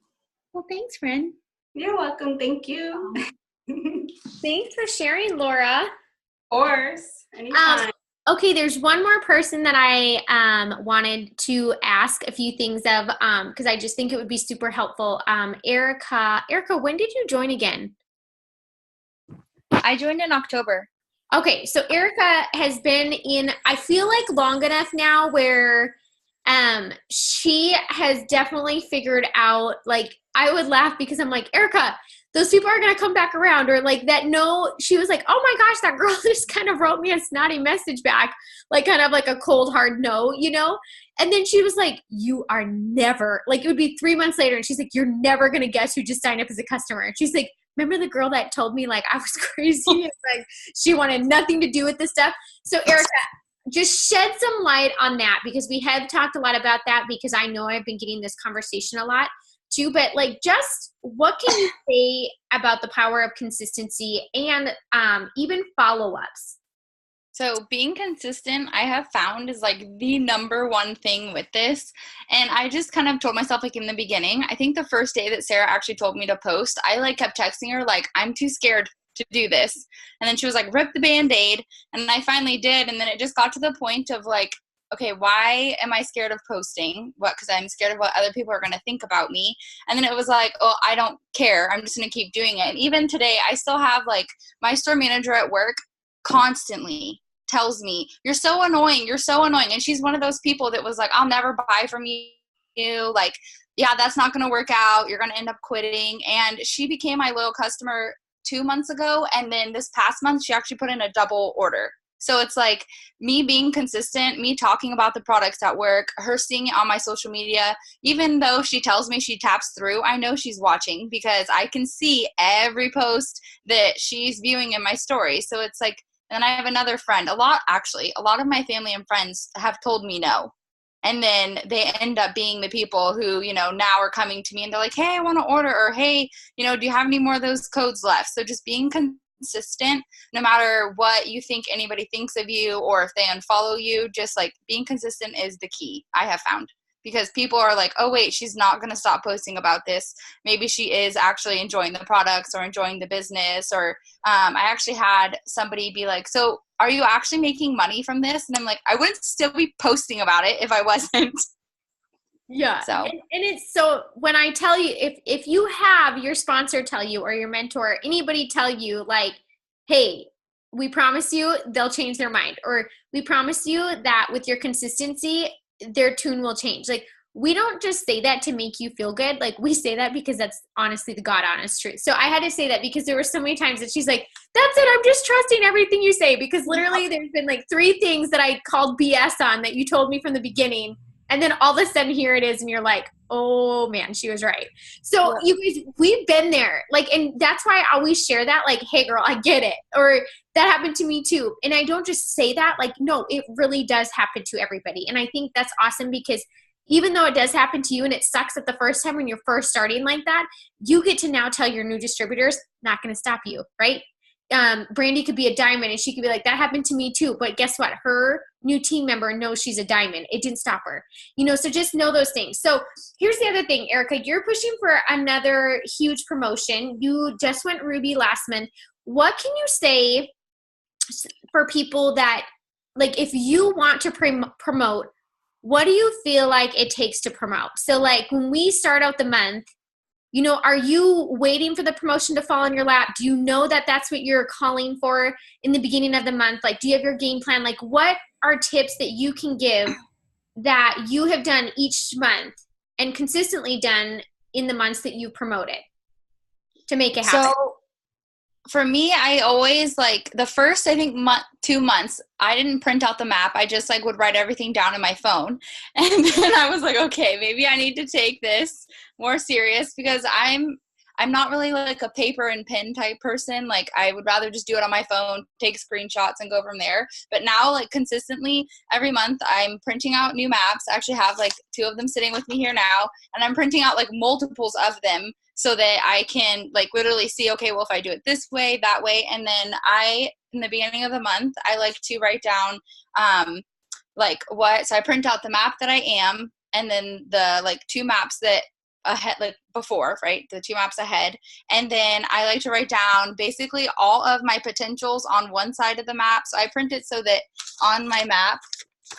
Well, thanks, friend. You're welcome. Thank you. Thanks for sharing, Laura. Of course. Anytime. Okay, there's one more person that I wanted to ask a few things of, because I just think it would be super helpful. Erica, when did you join again? I joined in October. Okay, so Erica has been in, I feel like, long enough now where she has definitely figured out, like, I would laugh because I'm like, Erica, those people are going to come back around, or like that. No, she was like, oh my gosh, that girl just kind of wrote me a snotty message back, like kind of like a cold, hard no, And then she was like, you are never, like, it would be 3 months later. And she's like, you're never going to guess who just signed up as a customer. And she's like, remember the girl that told me like I was crazy? Like, she wanted nothing to do with this stuff. So Erica, just shed some light on that, because we have talked a lot about that, because I know I've been getting this conversation a lot too, but like, just what can you say about the power of consistency and even follow-ups? So being consistent, I have found, is like the number one thing with this. And I just kind of told myself, like, in the beginning, I think the first day that Sarah actually told me to post, I like kept texting her like, I'm too scared to do this. And then she was like, rip the Band-Aid. And I finally did. And then it just got to the point of like, okay, why am I scared of posting? Because I'm scared of what other people are going to think about me. And then it was like, oh, I don't care. I'm just going to keep doing it. And even today, I still have like my store manager at work constantly tells me, you're so annoying. You're so annoying. And she's one of those people that was like, I'll never buy from you. Like, yeah, that's not going to work out. You're going to end up quitting. And she became my loyal customer 2 months ago. And then this past month, she actually put in a double order. So it's like me being consistent, me talking about the products at work, her seeing it on my social media. Even though she tells me she taps through, I know she's watching because I can see every post that she's viewing in my story. So it's like, and then I have another friend, a lot of my family and friends have told me no. And then they end up being the people who, now are coming to me and they're like, hey, I want to order, or hey, do you have any more of those codes left? So just being consistent, no matter what you think anybody thinks of you, or if they unfollow you, just like being consistent is the key, I have found. Because people are like, oh wait, she's not going to stop posting about this. Maybe she is actually enjoying the products or enjoying the business. Or I actually had somebody be like, so are you actually making money from this? And I'm like, I wouldn't still be posting about it if I wasn't. Yeah. So and it's, so when I tell you, if you have your sponsor tell you, or your mentor, anybody tell you like, hey, we promise you they'll change their mind, or we promise you that with your consistency, their tune will change. Like, we don't just say that to make you feel good. Like, we say that because that's honestly the God honest truth. So I had to say that because there were so many times that she's like, that's it, I'm just trusting everything you say. Because literally there's been like 3 things that I called BS on that you told me from the beginning. And then all of a sudden here it is. And you're like, oh man, she was right. So you guys, we've been there. Like, and that's why I always share that, like, hey girl, I get it. Or that happened to me too. And I don't just say that, like, no, it really does happen to everybody. And I think that's awesome because even though it does happen to you and it sucks at the first time when you're first starting like that, you get to now tell your new distributors, not going to stop you, right? Brandy could be a diamond and she could be like, that happened to me too. But guess what? Her new team member knows she's a diamond. It didn't stop her. So just know those things. So here's the other thing, Erica, you're pushing for another huge promotion. You just went Ruby last month. What can you say for people that, like, if you want to promote, what do you feel like it takes to promote? So like when we start out the month, are you waiting for the promotion to fall in your lap? Do you know that that's what you're calling for in the beginning of the month? Like, do you have your game plan? Like, what are tips that you can give that you have done each month and consistently done in the months that you promoted to make it happen? So for me, I always, like, the first, I think 2 months, I didn't print out the map. I just like would write everything down in my phone. And then I was like, okay, maybe I need to take this more serious because I'm not really like a paper and pen type person. Like, I would rather just do it on my phone, take screenshots and go from there. But now, like, consistently every month I'm printing out new maps. I actually have like 2 of them sitting with me here now, and I'm printing out like multiples of them so that I can like literally see, okay, well, if I do it this way, that way. And then in the beginning of the month, I like to write down so I print out the map that I am, and then the like 2 maps that ahead, like before, right? The 2 maps ahead. And then I like to write down basically all of my potentials on one side of the map. So I print it so that on my map,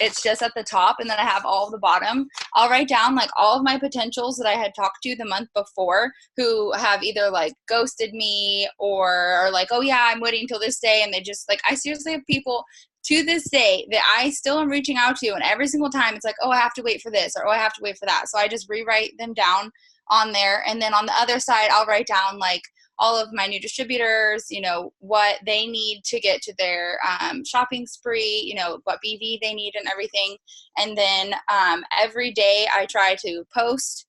it's just at the top, and then I have all of the bottom. I'll write down like all of my potentials that I had talked to the month before who have either like ghosted me or are like, oh yeah, I'm waiting till this day. And they just like, I seriously have people to this day that I still am reaching out to, and every single time it's like, oh, I have to wait for this, or oh, I have to wait for that. So I just rewrite them down on there. And then on the other side, I'll write down like all of my new distributors, what they need to get to their shopping spree, what BV they need and everything. And then every day I try to post.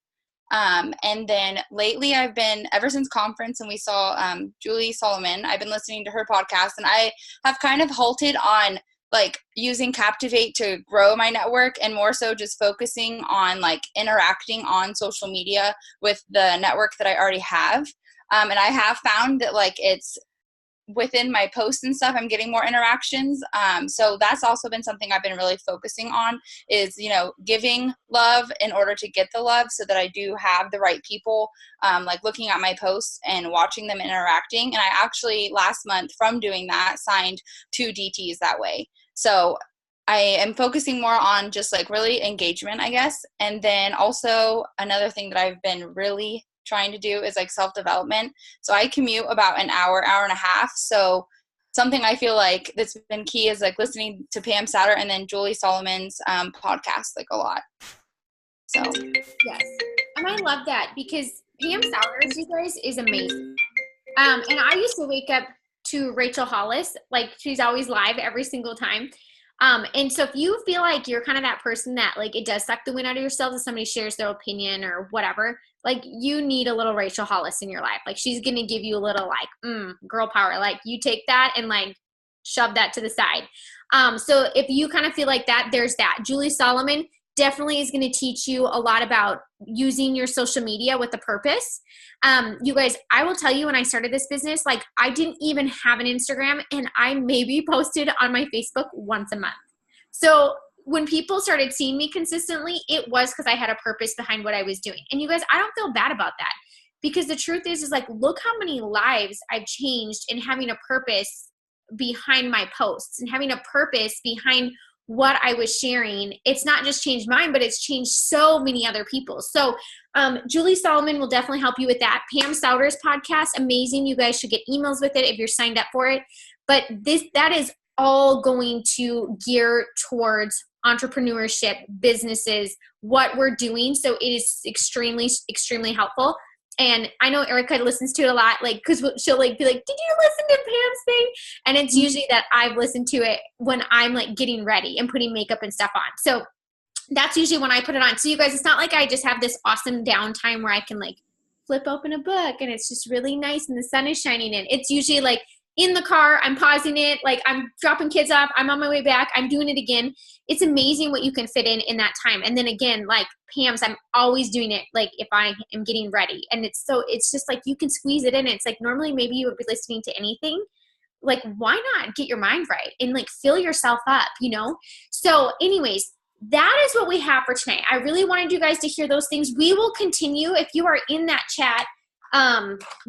And then lately I've been, ever since conference and we saw Julie Solomon, I've been listening to her podcast, and I have kind of halted on like using Captivate to grow my network, and more so just focusing on like interacting on social media with the network that I already have. And I have found that like it's within my posts and stuff, I'm getting more interactions. So that's also been something I've been really focusing on is, giving love in order to get the love, so that I do have the right people, like looking at my posts and watching them interacting. And I actually last month from doing that signed 2 DTs that way. So I am focusing more on just like really engagement, I guess. And then also another thing that I've been really trying to do is like self-development. So I commute about an hour and a half. So something I feel like that's been key is like listening to Pam Souter and then Julie Solomon's podcast like a lot. So yes, and I love that because Pam Souter, you guys, is amazing. And I used to wake up to Rachel Hollis, like she's always live every single time. And so if you feel like you're kind of that person that like it does suck the wind out of yourself if somebody shares their opinion or whatever, like you need a little Rachel Hollis in your life. Like she's going to give you a little like, girl power. Like you take that and like shove that to the side. So if you kind of feel like that, there's that. Julie Solomon definitely is going to teach you a lot about using your social media with a purpose. You guys, I will tell you when I started this business, like I didn't even have an Instagram and I maybe posted on my Facebook once a month. So when people started seeing me consistently, it was because I had a purpose behind what I was doing. And you guys, I don't feel bad about that because the truth is like, look how many lives I've changed in having a purpose behind my posts and having a purpose behind what I was sharing. It's not just changed mine, but it's changed so many other people. So Julie Solomon will definitely help you with that. Pam Souter's podcast, amazing. You guys should get emails with it if you're signed up for it. But that is all going to gear towards entrepreneurship, businesses, what we're doing. So it is extremely, extremely helpful. And I know Erica listens to it a lot, like, because she'll like be like, did you listen to Pam's thing? And it's usually that I've listened to it when I'm like getting ready and putting makeup and stuff on. So that's usually when I put it on. So you guys, it's not like I just have this awesome downtime where I can like flip open a book and it's just really nice and the sun is shining in. It's usually like in the car, I'm pausing it, like I'm dropping kids off, I'm on my way back, I'm doing it again. It's amazing what you can fit in that time. And then again, like Pam's, I'm always doing it like if I am getting ready. And it's just like you can squeeze it in. It's like normally maybe you would be listening to anything. Like, why not get your mind right and like fill yourself up, you know? So anyways, that is what we have for tonight. I really wanted you guys to hear those things. We will continue. If you are in that chat,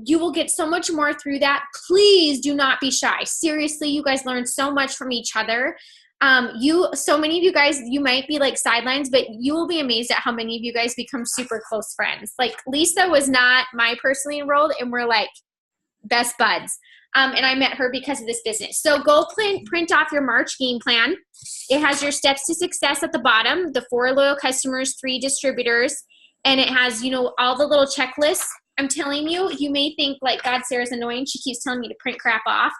you will get so much more through that. Please do not be shy. Seriously, you guys learn so much from each other. So many of you guys, you might be like sidelines, but you will be amazed at how many of you guys become super close friends. Like Lisa was not my personally enrolled, and we're like best buds. And I met her because of this business. So go print off your March game plan. It has your steps to success at the bottom, the 4 loyal customers, 3 distributors, and it has, you know, all the little checklists. I'm telling you, you may think like, God, Sarah's annoying. She keeps telling me to print crap off.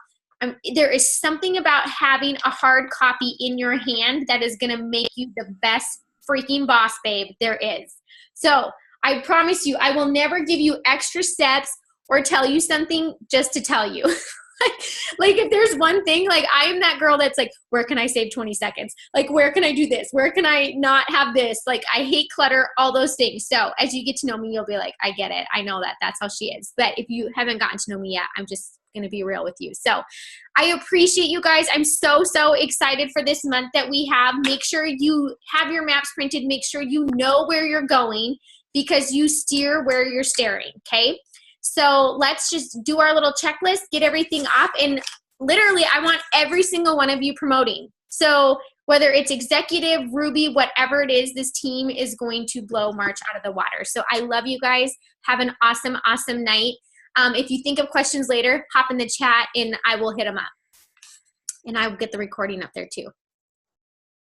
There is something about having a hard copy in your hand that is going to make you the best freaking boss babe there is. So I promise you, I will never give you extra steps or tell you something just to tell you. Like if there's one thing, like I am that girl that's like, where can I save 20 seconds? Like, where can I do this? Where can I not have this? Like, I hate clutter, all those things. So as you get to know me, you'll be like, I get it. I know that. That's how she is. But if you haven't gotten to know me yet, I'm just going to be real with you. So I appreciate you guys. I'm so excited for this month that we have. Make sure you have your maps printed. Make sure you know where you're going because you steer where you're staring. Okay. So let's just do our little checklist, get everything up, and literally I want every single one of you promoting. So whether it's executive, Ruby, whatever it is, this team is going to blow March out of the water. So I love you guys. Have an awesome night. If you think of questions later, hop in the chat and I will hit them up. And I will get the recording up there too.